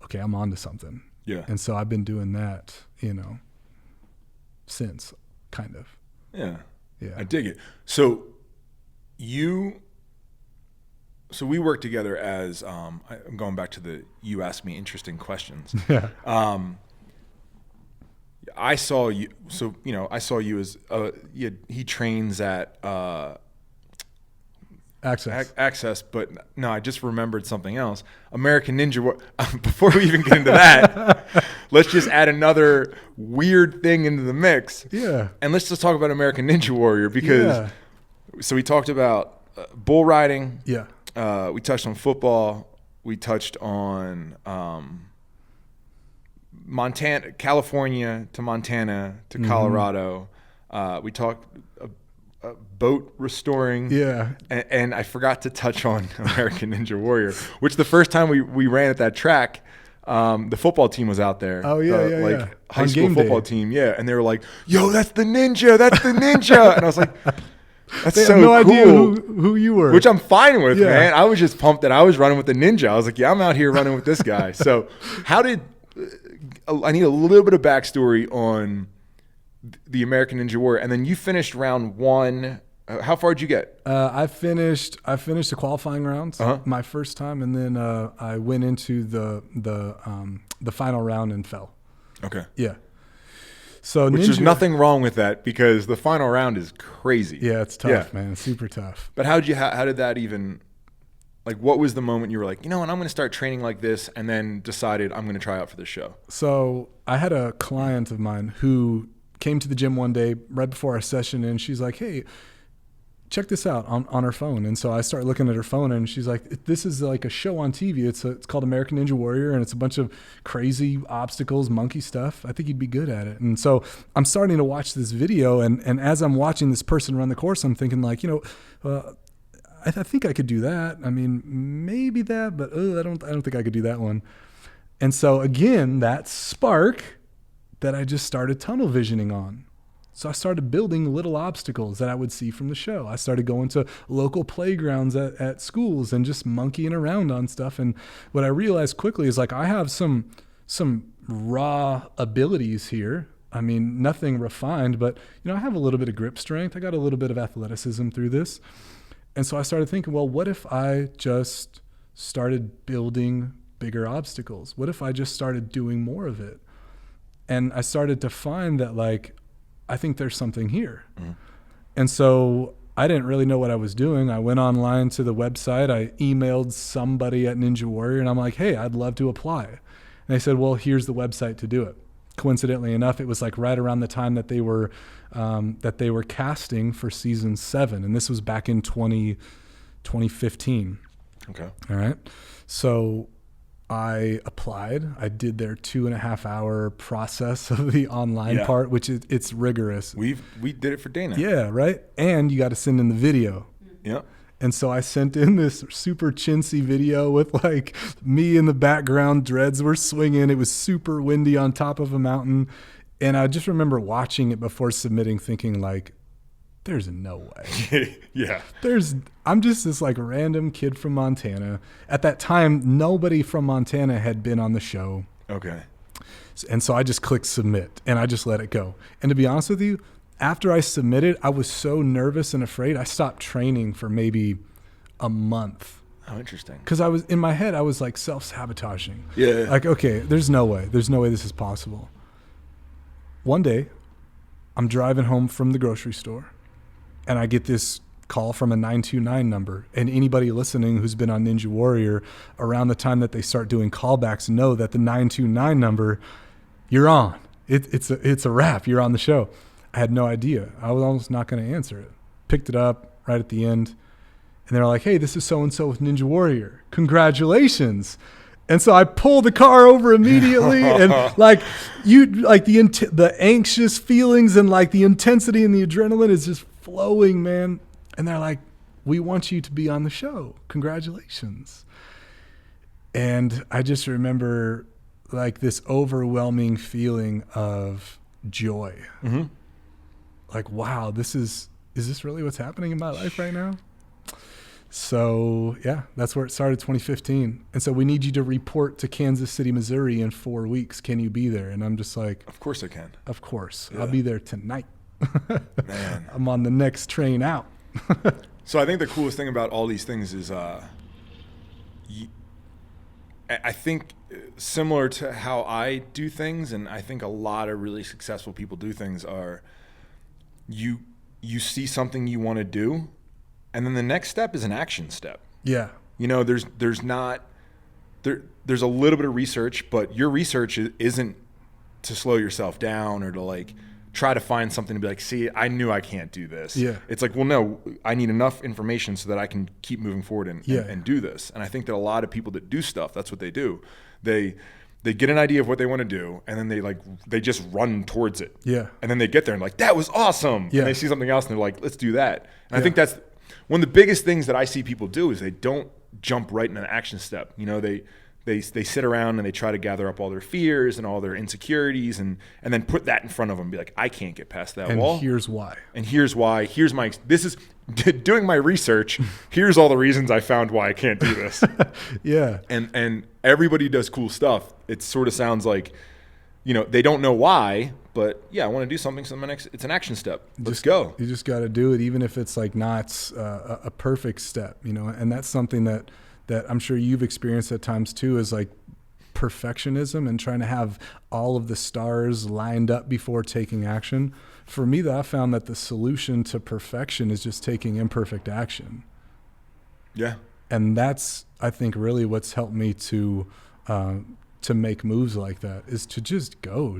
okay, I'm on to something. Yeah. And so I've been doing that, since, kind of. Yeah. Yeah. I dig it. So we work together as, I'm going back to you asked me interesting questions. Yeah. I saw you, I saw you as, he trains at, Access. But no, I just remembered something else. American Ninja Warrior. Before we even get into that, let's just add another weird thing into the mix. Yeah. And let's just talk about American Ninja Warrior because, so we talked about bull riding. Yeah. We touched on football. We touched on Montana, California to Montana to Colorado. We talked boat restoring. Yeah. And I forgot to touch on American Ninja Warrior, which the first time we ran at that track, the football team was out there. Oh, yeah. High school football team. Yeah. And they were like, yo, that's the ninja. That's the ninja. And I was like, that's they so have no cool. idea who you were. Which I'm fine with, man. I was just pumped that I was running with the ninja. I was like, yeah, I'm out here running with this guy. So I need a little bit of backstory on the American Ninja Warrior. And then you finished round 1. How far did you get? I finished the qualifying rounds my first time, and then I went into the final round and fell. Okay. Yeah. So there's nothing wrong with that because the final round is crazy. Yeah, it's tough, man. It's super tough. But how did that even, like, what was the moment you were like, you know what, I'm going to start training like this, and then decided I'm going to try out for this show? So I had a client of mine who came to the gym one day right before our session, and she's like, hey, check this out on her phone. And so I start looking at her phone, and she's like, this is like a show on TV. It's called American Ninja Warrior, and it's a bunch of crazy obstacles, monkey stuff. I think you'd be good at it. And so I'm starting to watch this video, and as I'm watching this person run the course, I'm thinking like, I think I could do that. I mean, maybe that, but I don't think I could do that one. And so again, that spark that I just started tunnel visioning on. So I started building little obstacles that I would see from the show. I started going to local playgrounds at schools and just monkeying around on stuff. And what I realized quickly is like I have some raw abilities here. I mean, nothing refined, but I have a little bit of grip strength. I got a little bit of athleticism through this. And so I started thinking, well, what if I just started building bigger obstacles? What if I just started doing more of it? And I started to find that like, I think there's something here. And so I didn't really know what I was doing. I went online to the website. I emailed somebody at Ninja Warrior, and I'm like, hey, I'd love to apply. And they said, well, here's the website to do it. Coincidentally enough, it was like right around the time that they were casting for season 7. And this was back in 2015. Okay. All right. So I applied. I did their 2.5 hour process of the online part, which it's rigorous. We did it for Dana. Yeah, right. And you got to send in the video. Yeah. And so I sent in this super chintzy video with like me in the background, dreads were swinging. It was super windy on top of a mountain. And I just remember watching it before submitting, thinking like, there's no way. Yeah. I'm just this like random kid from Montana. At that time, nobody from Montana had been on the show. Okay. And so I just clicked submit and I just let it go. And to be honest with you, after I submitted, I was so nervous and afraid. I stopped training for maybe a month. Oh, interesting. Because I was in my head, I was like self-sabotaging. Yeah. Like, okay, there's no way this is possible. One day, I'm driving home from the grocery store, and I get this call from a 929 number. And anybody listening who's been on Ninja Warrior around the time that they start doing callbacks know that the 929 number, you're on. It's a wrap. You're on the show. I had no idea. I was almost not going to answer it. Picked it up right at the end. And they're like, hey, this is so-and-so with Ninja Warrior. Congratulations. And so I pull the car over immediately and like the anxious feelings and like the intensity and the adrenaline is just flowing, man. And they're like, we want you to be on the show. Congratulations. And I just remember like this overwhelming feeling of joy. Mm-hmm. Like, wow, is this really what's happening in my life right now? So yeah, that's where it started, 2015. And so we need you to report to Kansas City, Missouri in 4 weeks. Can you be there? And I'm just like, of course I can. Of course. Yeah. I'll be there tonight. Man. I'm on the next train out. So I think the coolest thing about all these things is I think similar to how I do things, and I think a lot of really successful people do things, are you see something you want to do, And then the next step is an action step. Yeah. You know, there's a little bit of research, but your research isn't to slow yourself down or to like try to find something to be like, see, I knew I can't do this. Yeah. It's like, well, no, I need enough information so that I can keep moving forward and do this. And I think that a lot of people that do stuff, that's what they do. They get an idea of what they want to do, and then they just run towards it. Yeah. And then they get there and like, that was awesome. Yeah. And they see something else and they're like, let's do that. And I think that's one of the biggest things that I see people do is they don't jump right in an action step. You know, they sit around and they try to gather up all their fears and all their insecurities and then put that in front of them and be like, I can't get past that wall. And here's why. This is doing my research. Here's all the reasons I found why I can't do this. Yeah. And everybody does cool stuff. It sort of sounds like, you know, they don't know why, but yeah, I want to do something. So it's an action step. Let's go. You just got to do it, even if it's like not a perfect step, you know, and that's something that I'm sure you've experienced at times too, is like perfectionism and trying to have all of the stars lined up before taking action. For me, I found that the solution to perfection is just taking imperfect action. Yeah. And that's, I think, really what's helped me to make moves like that, is to just go,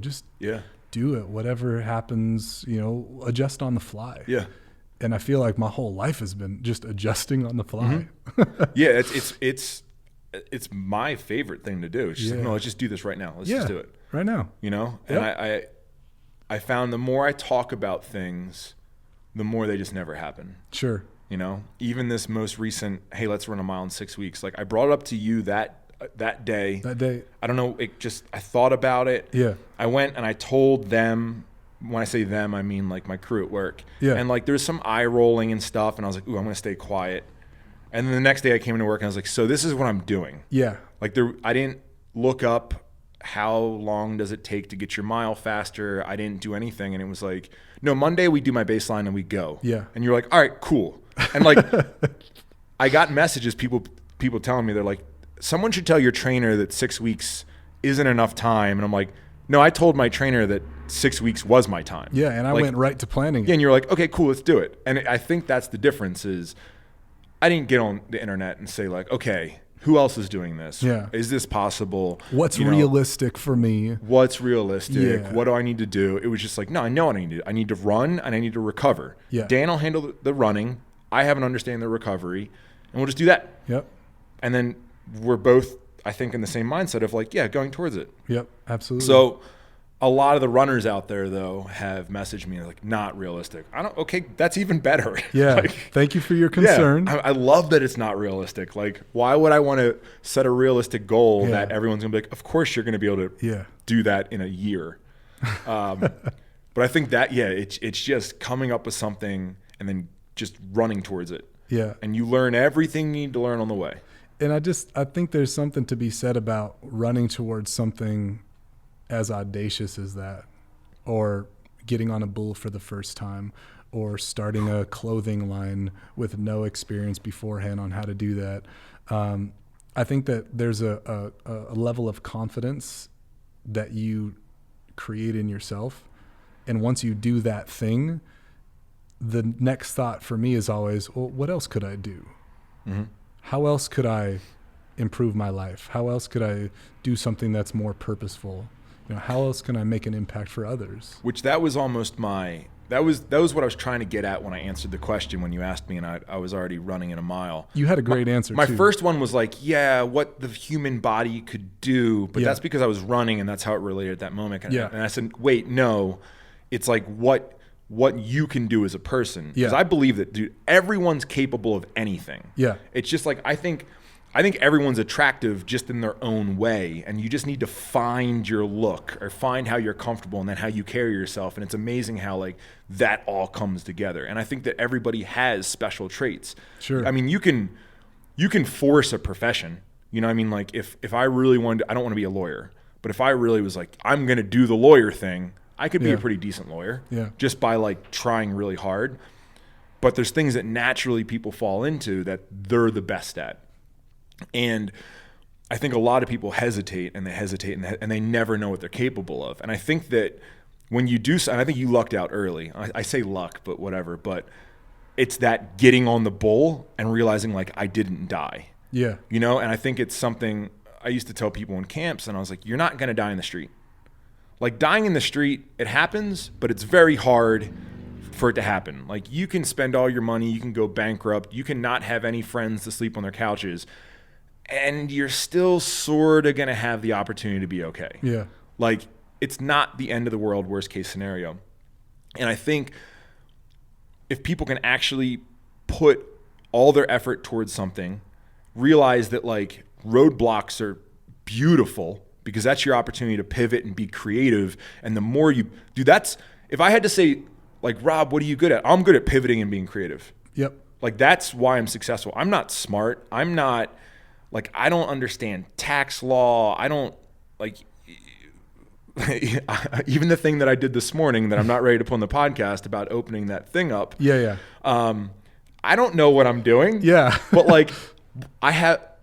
do it. Whatever happens, you know, adjust on the fly. Yeah. And I feel like my whole life has been just adjusting on the fly. Mm-hmm. Yeah, it's my favorite thing to do. It's just like, no, let's just do this right now. Let's just do it right now. You know, and I found the more I talk about things, the more they just never happen. Sure. You know, even this most recent, hey, let's run a mile in 6 weeks. Like I brought it up to you that day. I don't know. I thought about it. Yeah. I went and I told them. When I say them, I mean like my crew at work. Yeah. And like there's some eye rolling and stuff, and I was like, ooh, I'm gonna stay quiet. And then the next day I came into work and I was like, so this is what I'm doing. Yeah. Like I didn't look up how long does it take to get your mile faster. I didn't do anything, and it was like, no, Monday we do my baseline and we go. Yeah. And you're like, all right, cool. And like I got messages, people telling me, they're like, someone should tell your trainer that 6 weeks isn't enough time. And I'm like, no, I told my trainer that 6 weeks was my time. Yeah, and I went right to planning it. Yeah, and you're like, okay, cool, let's do it. And I think that's the difference is I didn't get on the internet and say like, okay, who else is doing this? Yeah. Is this possible? What's realistic for me? What's realistic? Yeah. What do I need to do? It was just like, no, I know what I need to do. I need to run and I need to recover. Yeah. Dan will handle the running. I have an understanding of the recovery, and we'll just do that. Yep. And then we're both, I think, in the same mindset of like, yeah, going towards it. Yep, absolutely. So a lot of the runners out there, though, have messaged me like, not realistic. Okay, that's even better. Yeah, like, thank you for your concern. Yeah, I love that it's not realistic. Like, why would I want to set a realistic goal that everyone's going to be like, of course you're going to be able to do that in a year. But I think that, it's just coming up with something and then just running towards it. Yeah. And you learn everything you need to learn on the way. And I think there's something to be said about running towards something as audacious as that, or getting on a bull for the first time, or starting a clothing line with no experience beforehand on how to do that. I think that there's a level of confidence that you create in yourself. And once you do that thing, the next thought for me is always, well, what else could I do? Mm-hmm. How else could I improve my life? How else could I do something that's more purposeful? You know, how else can I make an impact for others? Which that was almost that was what I was trying to get at when I answered the question when you asked me, and I was already running in a mile. You had a great answer My too. first one was like, what the human body could do, but that's because I was running and that's how it related at that moment. And I said, wait, no, it's like what you can do as a person. Because I believe that, dude, everyone's capable of anything. Yeah. It's just like, I think everyone's attractive just in their own way, and you just need to find your look or find how you're comfortable and then how you carry yourself. And it's amazing how like that all comes together. And I think that everybody has special traits. Sure. I mean, you can force a profession. You know what I mean? Like if I really wanted to, I don't want to be a lawyer, but if I really was like, I'm going to do the lawyer thing, I could be a pretty decent lawyer just by like trying really hard. But there's things that naturally people fall into that they're the best at. And I think a lot of people hesitate and they never know what they're capable of. And I think that when you do, and I think you lucked out early. I say luck, but whatever. But it's that getting on the bull and realizing like I didn't die. Yeah. You know, and I think it's something I used to tell people in camps, and I was like, you're not going to die in the street. Like dying in the street, it happens, but it's very hard for it to happen. Like you can spend all your money, you can go bankrupt, you can not have any friends to sleep on their couches, and you're still sort of going to have the opportunity to be okay. Yeah. Like it's not the end of the world, worst case scenario. And I think if people can actually put all their effort towards something, realize that like roadblocks are beautiful because that's your opportunity to pivot and be creative. And the more you do, that's, if I had to say like, Rob, what are you good at? I'm good at pivoting and being creative. Yep. Like that's why I'm successful. I'm not smart. I'm not like, I don't understand tax law. I don't like, even the thing that I did this morning that I'm not ready to put on the podcast about opening that thing up. Yeah. I don't know what I'm doing. Yeah. But like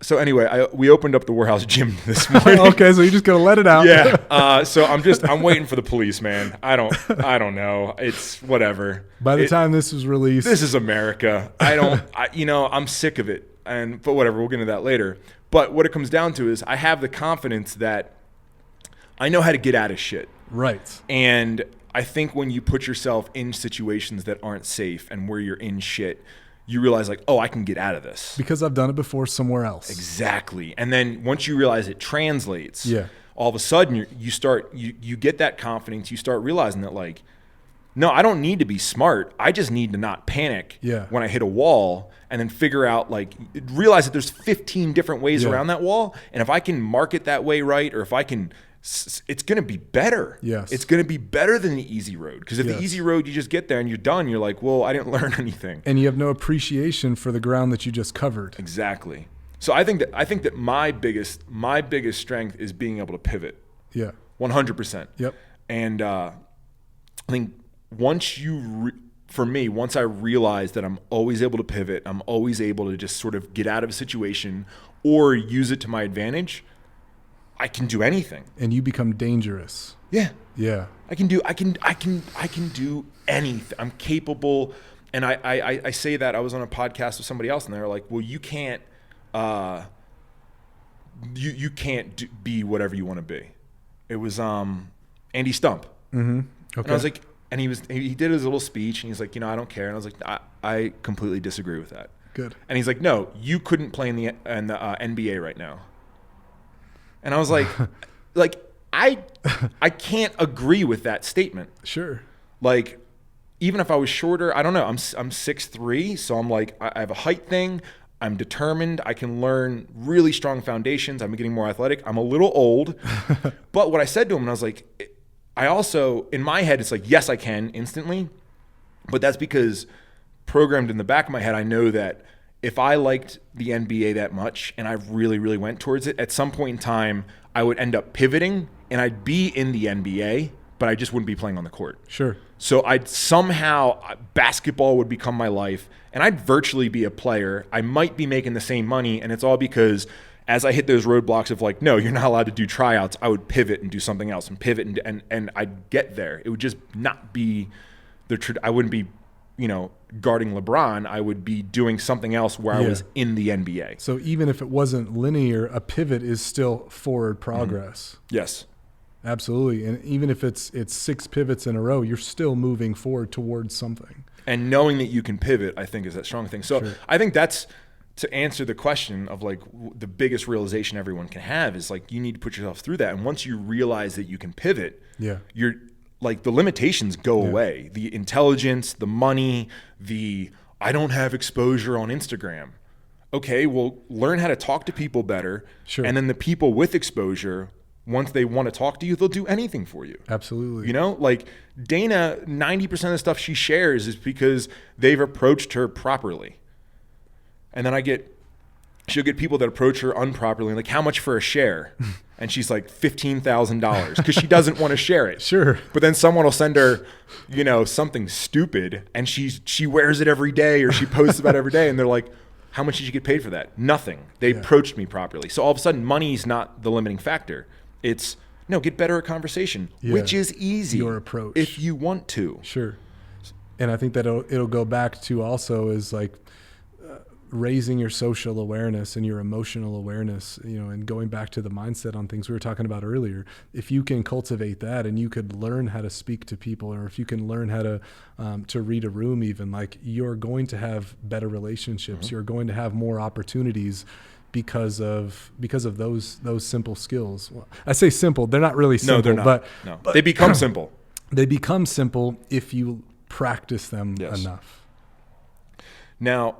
so anyway, we opened up the warehouse gym this morning. Okay. So you're just going to let it out. Yeah. So I'm waiting for the police, man. I don't know. It's whatever. By the time this was released, this is America. I'm sick of it. But whatever, we'll get into that later. But what it comes down to is I have the confidence that I know how to get out of shit. Right. And I think when you put yourself in situations that aren't safe and where you're in shit, you realize like, oh, I can get out of this. Because I've done it before somewhere else. Exactly. And then once you realize it translates, yeah, all of a sudden you get that confidence. You start realizing that like, no, I don't need to be smart. I just need to not panic when I hit a wall, and then figure out like, realize that there's 15 different ways around that wall. And if I can market that way right, or if I can, it's going to be better. Yes. It's going to be better than the easy road. Because if the easy road, you just get there and you're done, you're like, well, I didn't learn anything. And you have no appreciation for the ground that you just covered. Exactly. So I think that my biggest strength is being able to pivot. Yeah. 100%. Yep. And I think once once I realize that I'm always able to pivot, I'm always able to just sort of get out of a situation or use it to my advantage, I can do anything. And you become dangerous. Yeah. Yeah. I can do anything. I'm capable. And I say that I was on a podcast with somebody else and they were like, well, you can't you can't be whatever you want to be. It was Andy Stump. Mm-hmm. Okay. And I was like, and he did his little speech and he's like, I don't care. And I was like, I completely disagree with that. Good. And he's like, no, you couldn't play in the NBA right now. And I was like, I can't agree with that statement. Sure. Like, even if I was shorter, I don't know. I'm 6'3", so I'm like, I have a height thing. I'm determined. I can learn really strong foundations. I'm getting more athletic. I'm a little old. But what I said to him, and I was like, I also, in my head, it's like, yes, I can instantly. But that's because programmed in the back of my head, I know that if I liked the NBA that much and I really, really went towards it, at some point in time, I would end up pivoting and I'd be in the NBA, but I just wouldn't be playing on the court. Sure. So I'd somehow, basketball would become my life and I'd virtually be a player. I might be making the same money, and it's all because as I hit those roadblocks of like, no, you're not allowed to do tryouts, I would pivot and do something else and pivot and I'd get there. It would just not be I wouldn't be, guarding LeBron. I would be doing something else where I was in the NBA. So even if it wasn't linear, a pivot is still forward progress. Mm-hmm. Yes. Absolutely. And even if it's 6 pivots in a row, you're still moving forward towards something. And knowing that you can pivot, I think, is that strong thing. So sure. I think that's, to answer the question of like the biggest realization everyone can have is like, you need to put yourself through that. And once you realize that you can pivot, you're like, the limitations go away. The intelligence, the money, I don't have exposure on Instagram. Okay, well, learn how to talk to people better. Sure. And then the people with exposure, once they want to talk to you, they'll do anything for you. Absolutely. Like Dana, 90% of the stuff she shares is because they've approached her properly. And then she'll get people that approach her improperly, like, how much for a share? And she's like, $15,000, because she doesn't want to share it. Sure. But then someone will send her, something stupid, and she wears it every day, or she posts about it every day, and they're like, how much did you get paid for that? Nothing. They approached me properly. So all of a sudden, money's not the limiting factor. It's, no, get better at conversation, which is easy. Your approach. If you want to. Sure. And I think that it'll go back to also is like raising your social awareness and your emotional awareness, and going back to the mindset on things we were talking about earlier. If you can cultivate that, and you could learn how to speak to people, or if you can learn how to read a room, even, like, you're going to have better relationships. You're going to have more opportunities because of those simple skills. Well, I say simple, they're not really simple. No, they're not. But they become simple. They become simple if you practice them enough. Now,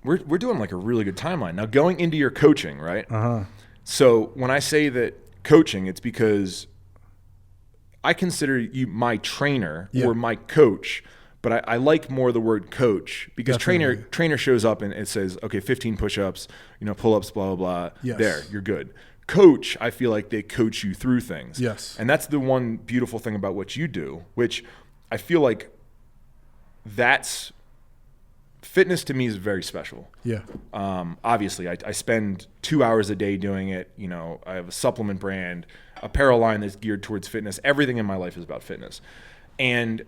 we're doing like a really good timeline. Now, going into your coaching, right? So when I say that coaching, it's because I consider you my trainer or my coach, but I like more the word coach, because trainer shows up and it says, okay, 15 push-ups, pull-ups, blah, blah, blah. Yes. There, you're good. Coach, I feel like they coach you through things. Yes. And that's the one beautiful thing about what you do, which I feel like fitness to me is very special. Yeah. Obviously, I spend 2 hours a day doing it. I have a supplement brand, apparel line that's geared towards fitness. Everything in my life is about fitness. And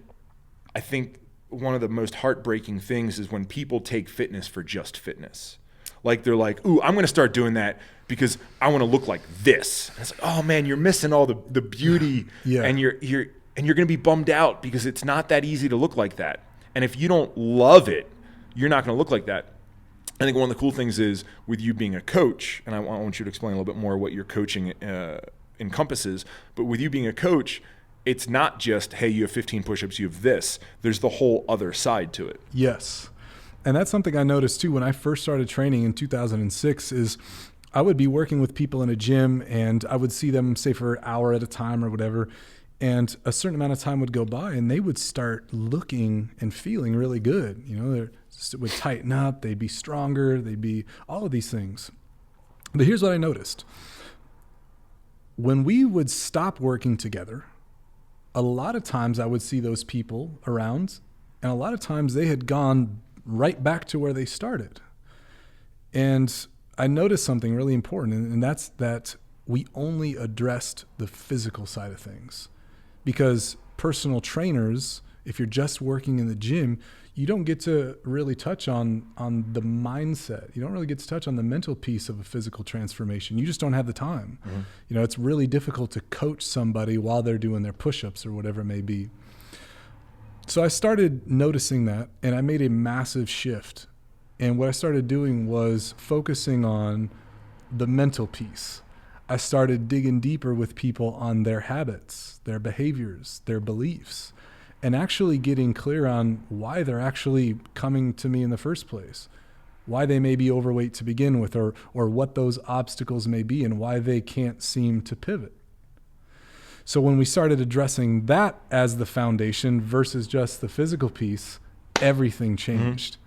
I think one of the most heartbreaking things is when people take fitness for just fitness. Like, they're like, ooh, I'm going to start doing that because I want to look like this. And it's like, oh man, you're missing all the beauty. And you're going to be bummed out because it's not that easy to look like that. And if you don't love it, you're not going to look like that. I think one of the cool things is with you being a coach, and I want you to explain a little bit more what your coaching encompasses, but with you being a coach, it's not just, hey, you have 15 push-ups, you have this. There's the whole other side to it. Yes. And that's something I noticed too when I first started training in 2006 is I would be working with people in a gym, and I would see them, say, for an hour at a time or whatever, and a certain amount of time would go by and they would start looking and feeling really good. They would tighten up, they'd be stronger, they'd be all of these things. But here's what I noticed. When we would stop working together, a lot of times I would see those people around, and a lot of times they had gone right back to where they started. And I noticed something really important, and that's that we only addressed the physical side of things. Because personal trainers, if you're just working in the gym, you don't get to really touch on the mindset. You don't really get to touch on the mental piece of a physical transformation. You just don't have the time. It's really difficult to coach somebody while they're doing their push-ups or whatever it may be. So I started noticing that, and I made a massive shift. And what I started doing was focusing on the mental piece. I started digging deeper with people on their habits, their behaviors, their beliefs, and actually getting clear on why they're actually coming to me in the first place, why they may be overweight to begin with, or what those obstacles may be and why they can't seem to pivot. So when we started addressing that as the foundation versus just the physical piece, everything changed.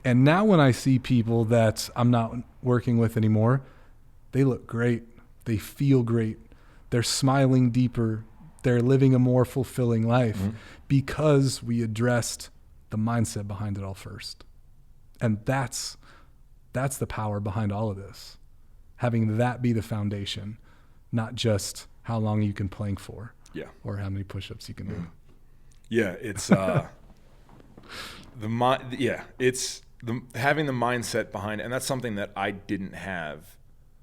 And now when I see people that I'm not working with anymore, they look great. They feel great. They're smiling deeper. They're living a more fulfilling life because we addressed the mindset behind it all first. And that's the power behind all of this. Having that be the foundation, not just how long you can plank for or how many push-ups you can do. Yeah, it's having the mindset behind it. And that's something that I didn't have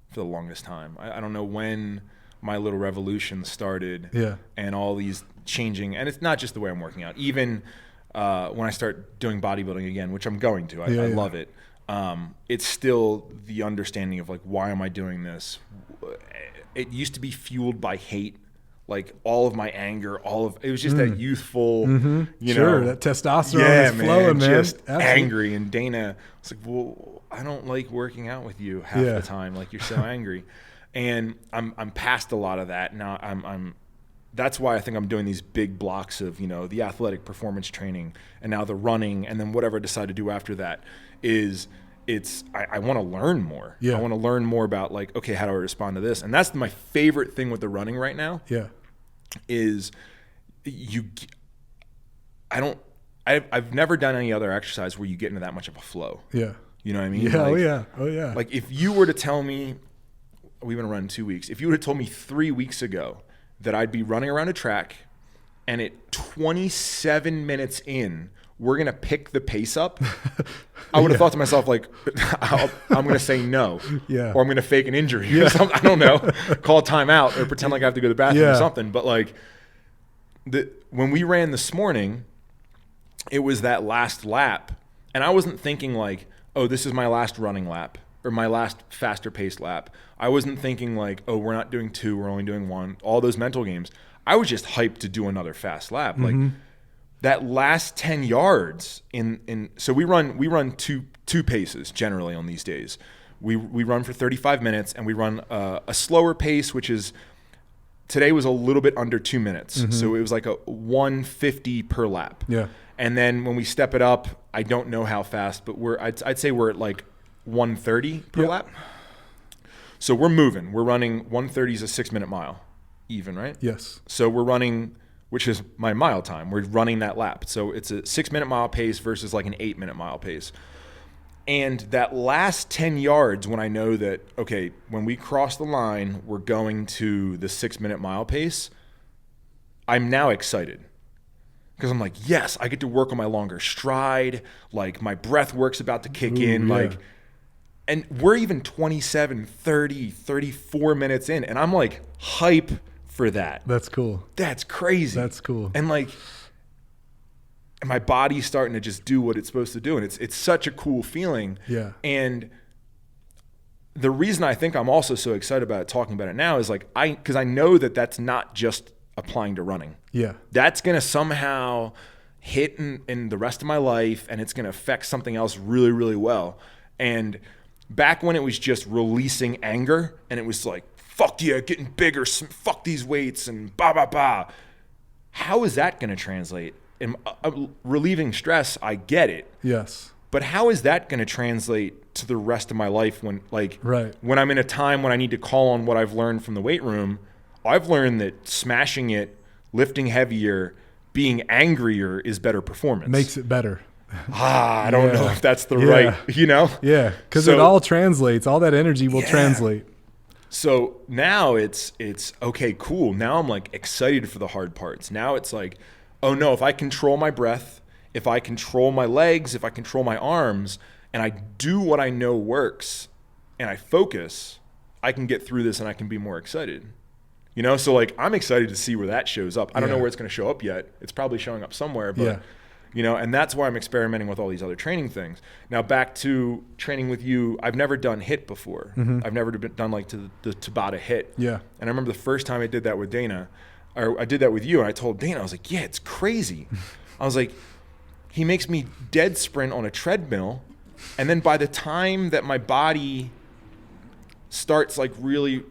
for the longest time. I don't know when my little revolution started and all these changing, and it's not just the way I'm working out. Even when I start doing bodybuilding again, which I'm going to, I love it. It's still the understanding of like, why am I doing this? It used to be fueled by hate, like all of my anger, it was just that youthful, Sure, that testosterone is flowing, man. Just angry. And Dana was like, well, I don't like working out with you half the time. Like, you're so angry. And I'm past a lot of that now. That's why I think I'm doing these big blocks of, the athletic performance training and now the running, and then whatever I decide to do after that I want to learn more. I want to learn more about like, okay, how do I respond to this? And that's my favorite thing with the running right now. Is I've never done any other exercise where you get into that much of a flow. You know what I mean? Oh yeah. Like, if you were to tell me, we've been running 2 weeks. If you would have told me 3 weeks ago that I'd be running around a track and at 27 minutes in, we're going to pick the pace up. I would have thought to myself, like, I'm going to say no. Yeah. Or I'm going to fake an injury or something. I don't know. Call a timeout or pretend like I have to go to the bathroom or something. But like when we ran this morning, it was that last lap. And I wasn't thinking like, oh, this is my last running lap or my last faster paced lap. I wasn't thinking like, oh, we're not doing 2, we're only doing 1. All those mental games. I was just hyped to do another fast lap. Like that last 10 yards so we run two paces generally on these days. We run for 35 minutes and we run a slower pace, which is today was a little bit under 2 minutes. So it was like a 150 per lap. Yeah. And then when we step it up, I don't know how fast, but I'd say we're at like 130 per lap. So we're moving. We're running 130 is a 6-minute mile, even, right? Yes. So we're running, which is my mile time. We're running that lap. So it's a 6-minute mile pace versus like an 8-minute mile pace. And that last 10 yards, when I know that, okay, when we cross the line, we're going to the 6-minute mile pace, I'm now excited. Because I'm like, yes, I get to work on my longer stride. Like my breath work's about to kick in. Like, and we're even 27, 30, 34 minutes in. And I'm like hype for that. That's cool. That's crazy. That's cool. And like, my body's starting to just do what it's supposed to do. And it's such a cool feeling. Yeah. And the reason I think I'm also so excited about talking about it now is like, because I know that that's not just applying to running. Yeah. That's going to somehow hit in the rest of my life, and it's going to affect something else really, really well. And back when it was just releasing anger and it was like, fuck yeah, getting bigger, fuck these weights and bah, bah, bah. How is that going to translate? And relieving stress, I get it. Yes. But how is that going to translate to the rest of my life when when I'm in a time when I need to call on what I've learned from the weight room? I've learned that smashing it, lifting heavier, being angrier is better performance. Makes it better. I don't know if that's the right, Yeah, because it all translates. All that energy will translate. So now it's okay, cool. Now I'm like excited for the hard parts. Now it's like, oh no, if I control my breath, if I control my legs, if I control my arms, and I do what I know works, and I focus, I can get through this and I can be more excited. So like I'm excited to see where that shows up. I don't know where it's going to show up yet. It's probably showing up somewhere, but and that's why I'm experimenting with all these other training things. Now back to training with you, I've never done HIIT before. I've never done like the Tabata HIIT. Yeah. And I remember the first time I did that with Dana, or I did that with you, and I told Dana, I was like, yeah, it's crazy. I was like, he makes me dead sprint on a treadmill, and then by the time that my body starts like really,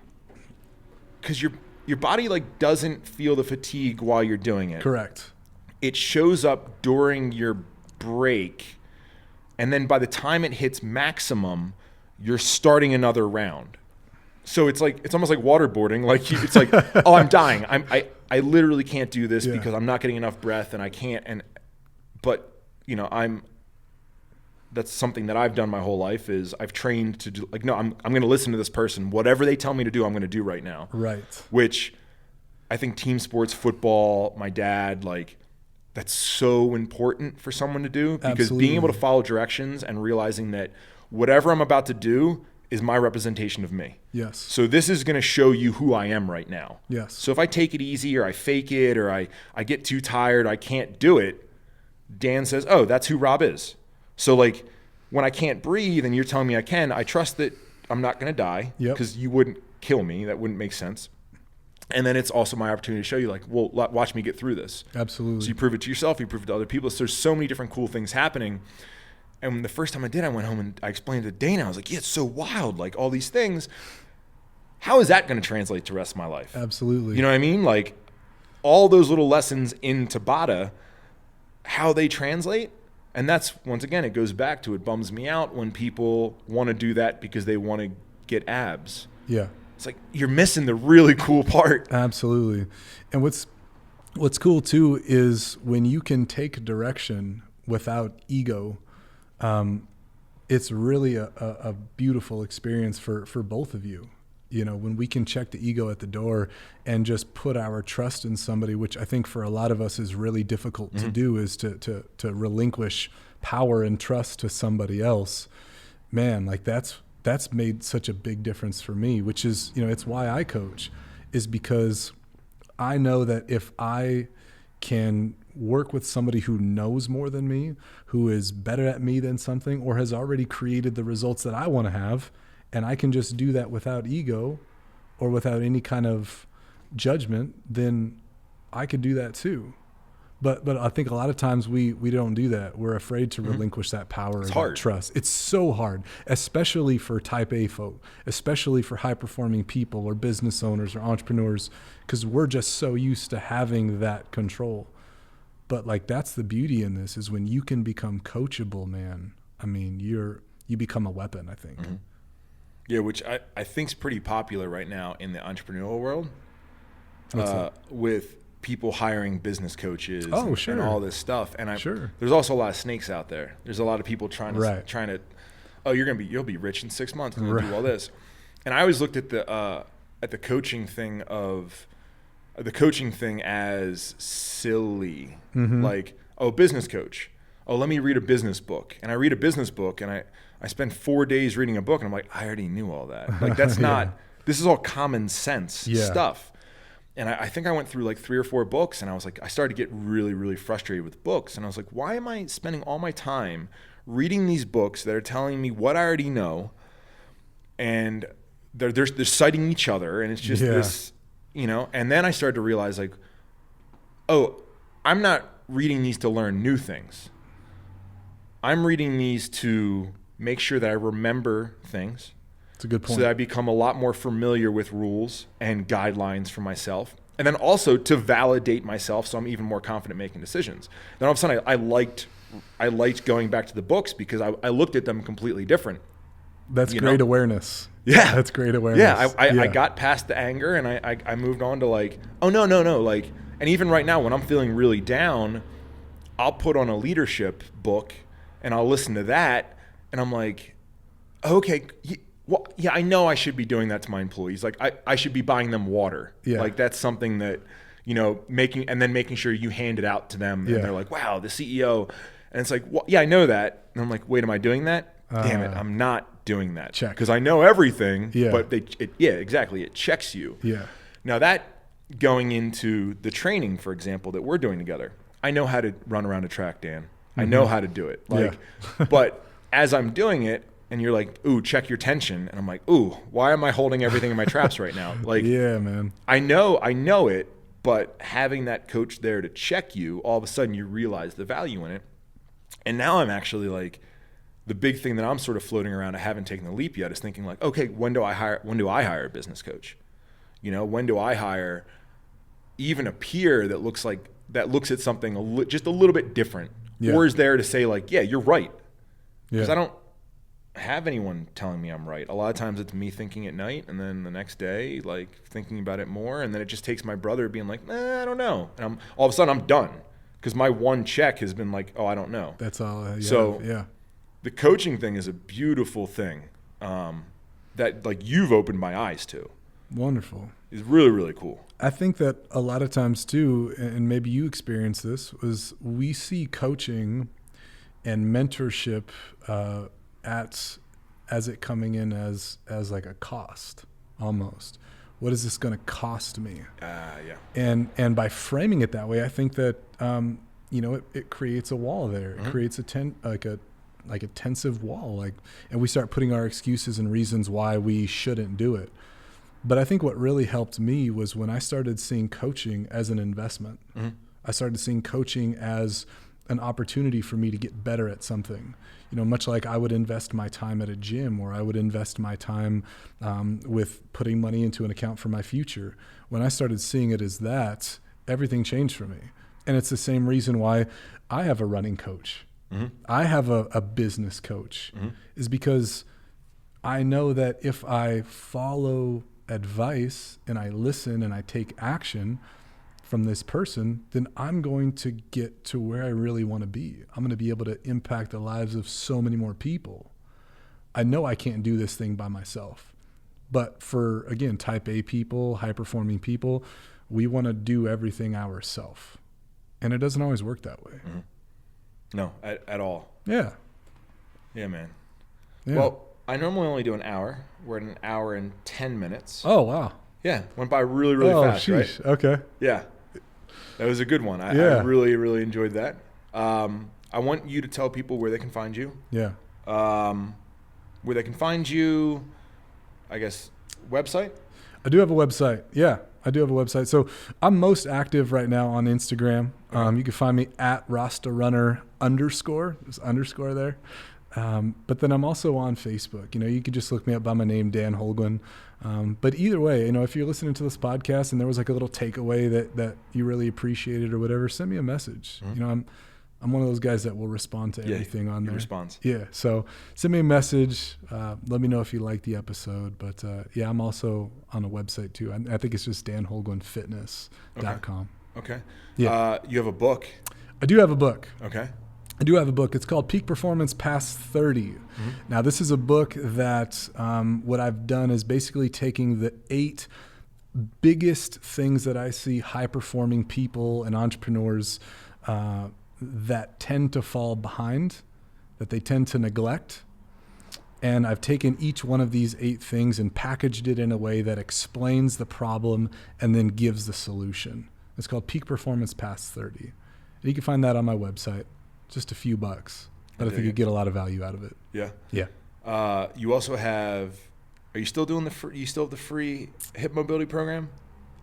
because your body like doesn't feel the fatigue while you're doing it. Correct. It shows up during your break, and then by the time it hits maximum, you're starting another round. So it's almost like waterboarding. Like it's like, oh, I'm dying. I literally can't do this because I'm not getting enough breath and I can't. But that's something that I've done my whole life is I've trained to do like, no, I'm going to listen to this person. Whatever they tell me to do, I'm going to do right now. Right. Which I think team sports, football, my dad, like that's so important for someone to do because being able to follow directions and realizing that whatever I'm about to do is my representation of me. Yes. So this is going to show you who I am right now. Yes. So if I take it easy or I fake it or I get too tired, I can't do it, Dan says, oh, that's who Rob is. So like when I can't breathe and you're telling me I can, I trust that I'm not going to die because you wouldn't kill me. That wouldn't make sense. And then it's also my opportunity to show you like, well, watch me get through this. Absolutely. So you prove it to yourself, you prove it to other people. So there's so many different cool things happening. And the first time I did, I went home and I explained to Dana, I was like, yeah, it's so wild, like all these things. How is that going to translate to the rest of my life? Absolutely. You know what I mean? Like all those little lessons in Tabata, how they translate. And that's, once again, it goes back to, it bums me out when people want to do that because they want to get abs. Yeah. It's like, you're missing the really cool part. Absolutely. And what's cool too is when you can take direction without ego, it's really a beautiful experience for both of you. when we can check the ego at the door and just put our trust in somebody, which I think for a lot of us is really difficult to do, is to relinquish power and trust to somebody else. Man, like that's made such a big difference for me, which is, it's why I coach, is because I know that if I can work with somebody who knows more than me, who is better at me than something, or has already created the results that I want to have, and I can just do that without ego or without any kind of judgment, then I could do that too. But I think a lot of times we don't do that. We're afraid to relinquish that power and that trust. It's so hard, especially for type A folk, especially for high performing people or business owners or entrepreneurs, because we're just so used to having that control. But like, that's the beauty in this, is when you can become coachable, man. I mean, you become a weapon, I think. Mm-hmm. Yeah, which I think is pretty popular right now in the entrepreneurial world. With people hiring business coaches and all this stuff. And there's also a lot of snakes out there. There's a lot of people trying to, you'll be rich in 6 months and do all this. And I always looked at the coaching thing as silly. Mm-hmm. Like, business coach. Let me read a business book. And I read a business book and I spend 4 days reading a book and I'm like, I already knew all that. Like, that's this is all common sense stuff. And I think I went through like 3 or 4 books, and I was like, I started to get really, really frustrated with books. And I was like, why am I spending all my time reading these books that are telling me what I already know? And they're citing each other, and it's just this, and then I started to realize, like, I'm not reading these to learn new things. I'm reading these to make sure that I remember things. That's a good point. So that I become a lot more familiar with rules and guidelines for myself. And then also to validate myself, so I'm even more confident making decisions. Then all of a sudden I liked going back to the books because I looked at them completely different. That's great awareness. Yeah. That's great awareness. Yeah. I got past the anger, and I moved on to like, no. Like, and even right now when I'm feeling really down, I'll put on a leadership book and I'll listen to that, and I'm like, okay, well, yeah, I know I should be doing that to my employees. Like, I should be buying them water. Yeah. Like, that's something that, making sure you hand it out to them. And they're like, wow, the CEO. And it's like, well, yeah, I know that. And I'm like, wait, am I doing that? Damn it, I'm not doing that. Check. Because I know everything. Yeah. But exactly. It checks you. Yeah. Now that going into the training, for example, that we're doing together, I know how to run around a track, Dan. Mm-hmm. I know how to do it. Like, but as I'm doing it, and you're like, ooh, check your tension. And I'm like, ooh, why am I holding everything in my traps right now? Like, yeah, man. I know it, but having that coach there to check you, all of a sudden you realize the value in it. And now I'm actually like, the big thing that I'm sort of floating around, I haven't taken the leap yet, is thinking like, okay, when do I hire a business coach? When do I hire even a peer that looks at something just a little bit different, or is there to say like, yeah, you're right. Because I don't have anyone telling me I'm right. A lot of times it's me thinking at night, and then the next day, like, thinking about it more, and then it just takes my brother being like, I don't know. And all of a sudden I'm done, because my one check has been like, I don't know. That's all. The coaching thing is a beautiful thing that like you've opened my eyes to. Wonderful. It's really, really cool. I think that a lot of times too, and maybe you experience this, was we see coaching and mentorship as it coming in as like a cost almost. What is this going to cost me? And by framing it that way, I think that it creates a wall there. It creates a tensive wall, and we start putting our excuses and reasons why we shouldn't do it. But I think what really helped me was when I started seeing coaching as an investment. Mm-hmm. I started seeing coaching as an opportunity for me to get better at something. Much like I would invest my time at a gym, or I would invest my time with putting money into an account for my future. When I started seeing it as that, everything changed for me. And it's the same reason why I have a running coach. Mm-hmm. I have a business coach, is because I know that if I follow advice and I listen and I take action from this person, then I'm going to get to where I really want to be. I'm going to be able to impact the lives of so many more people. I know I can't do this thing by myself, But for, again, type A people, high performing people, we want to do everything ourselves. And it doesn't always work that way. Mm-hmm. No, at all. Yeah. Yeah, man. Yeah. Well, I normally only do an hour. We're at an hour and 10 minutes. Oh, wow. Yeah, went by really, really fast, sheesh. right? Okay. Yeah. That was a good one. I really, really enjoyed that. I want you to tell people where they can find you. Yeah. Where they can find you, I guess, website? I do have a website. Yeah, I do have a website. So I'm most active right now on Instagram. You can find me at Rasta Runner _. There's underscore there. But then I'm also on Facebook. You could just look me up by my name, Dan Holguin. But either way, if you're listening to this podcast and there was like a little takeaway that you really appreciated or whatever, send me a message. Mm-hmm. I'm one of those guys that will respond to everything on there. Responds. Yeah. So send me a message. Let me know if you like the episode. But I'm also on a website too. I think it's just danholguinfitness.com. Okay. Yeah. You have a book. I do have a book. Okay. I do have a book. It's called Peak Performance Past 30. Mm-hmm. Now, this is a book that what I've done is basically taking the 8 biggest things that I see high-performing people and entrepreneurs that tend to fall behind, that they tend to neglect. And I've taken each one of these 8 things and packaged it in a way that explains the problem and then gives the solution. It's called Peak Performance Past 30. And you can find that on my website. Just a few bucks, but I think you get a lot of value out of it. Yeah. Yeah. You also have, are you still doing you still have the free hip mobility program?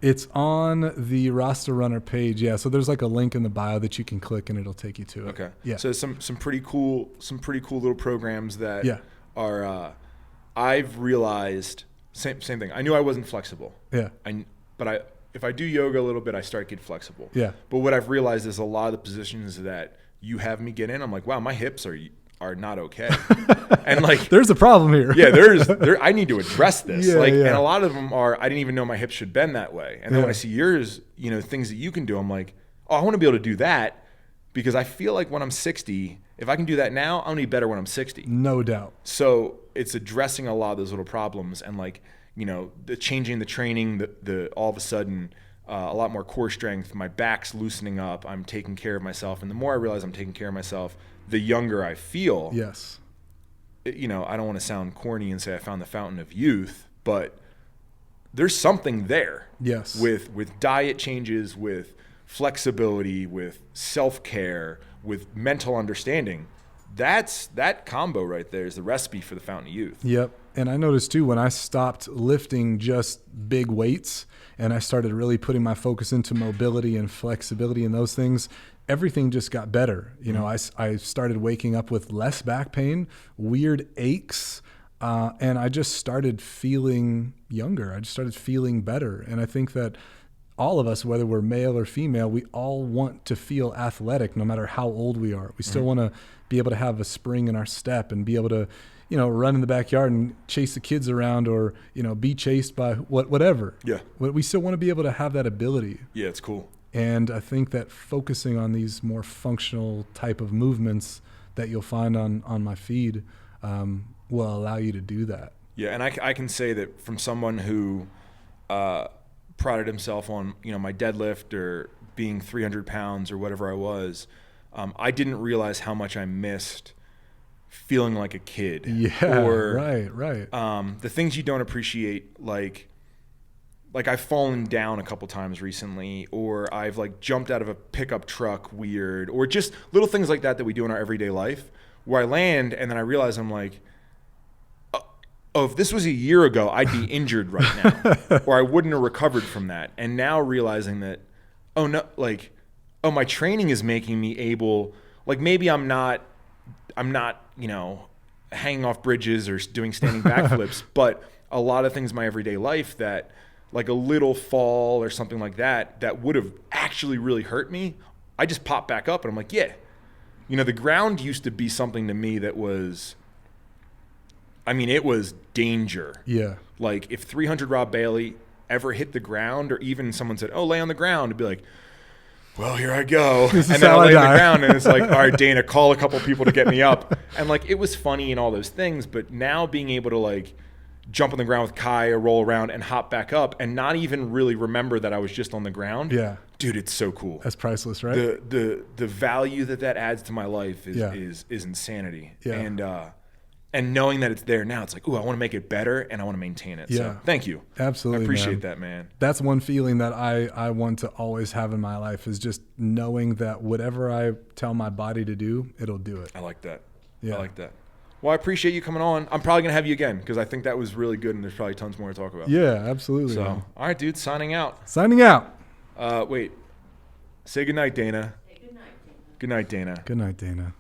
It's on the Rasta Runner page. Yeah. So there's like a link in the bio that you can click and it'll take you to it. Okay. Yeah. So some pretty cool little programs that are, I've realized same thing. I knew I wasn't flexible. Yeah. But if I do yoga a little bit, I start getting flexible. Yeah. But what I've realized is a lot of the positions that you have me get in, I'm like, wow, my hips are not okay. And like, there's a problem here. Yeah, I need to address this. Yeah, and a lot of them are, I didn't even know my hips should bend that way. And then when I see yours, things that you can do, I'm like, oh, I want to be able to do that because I feel like when I'm 60, if I can do that now, I'm gonna be better when I'm 60. No doubt. So it's addressing a lot of those little problems and like, the changing the training, the all of a sudden, a lot more core strength. My back's loosening up. I'm taking care of myself. And the more I realize I'm taking care of myself, the younger I feel. Yes. I don't want to sound corny and say I found the fountain of youth, but there's something there. Yes. With diet changes, with flexibility, with self-care, with mental understanding. That combo right there is the recipe for the fountain of youth. Yep. And I noticed too, when I stopped lifting just big weights and I started really putting my focus into mobility and flexibility and those things, everything just got better. I started waking up with less back pain, weird aches, and I just started feeling younger. I just started feeling better. And I think that all of us, whether we're male or female, we all want to feel athletic no matter how old we are. We still want to be able to have a spring in our step and be able to, run in the backyard and chase the kids around or, be chased by whatever. Yeah. We still want to be able to have that ability. Yeah, it's cool. And I think that focusing on these more functional type of movements that you'll find on my feed will allow you to do that. Yeah, and I can say that from someone who prided himself on, my deadlift or being 300 pounds or whatever I was, I didn't realize how much I missed feeling like a kid. Yeah, or, right. The things you don't appreciate, like I've fallen down a couple times recently, or I've like jumped out of a pickup truck weird, or just little things like that we do in our everyday life where I land and then I realize I'm like, oh, if this was a year ago, I'd be injured right now, or I wouldn't have recovered from that. And now realizing that, my training is making me able, like maybe I'm not, hanging off bridges or doing standing backflips, but a lot of things in my everyday life that, like a little fall or something like that would have actually really hurt me, I just pop back up and I'm like, yeah. The ground used to be something to me that was, it was danger. Yeah. Like if 300 Rob Bailey ever hit the ground, or even someone said, oh, lay on the ground, it'd be like, well, here I go. And then I lay on the ground and it's like, all right, Dana, call a couple people to get me up. And like, it was funny and all those things. But now being able to like, jump on the ground with Kai or roll around and hop back up and not even really remember that I was just on the ground. Yeah. Dude, it's so cool. That's priceless, right? The value that adds to my life is insanity. Yeah. And knowing that it's there now, it's like, ooh, I want to make it better and I want to maintain it. Yeah. So thank you. Absolutely. I appreciate that, man. That's one feeling that I want to always have in my life, is just knowing that whatever I tell my body to do, it'll do it. I like that. Yeah. I like that. Well, I appreciate you coming on. I'm probably going to have you again because I think that was really good and there's probably tons more to talk about. Yeah, absolutely. So, man. all right, dude, signing out. Signing out. Wait. Say goodnight, Dana. Say good night, Dana. Good night, Dana. Good night, Dana.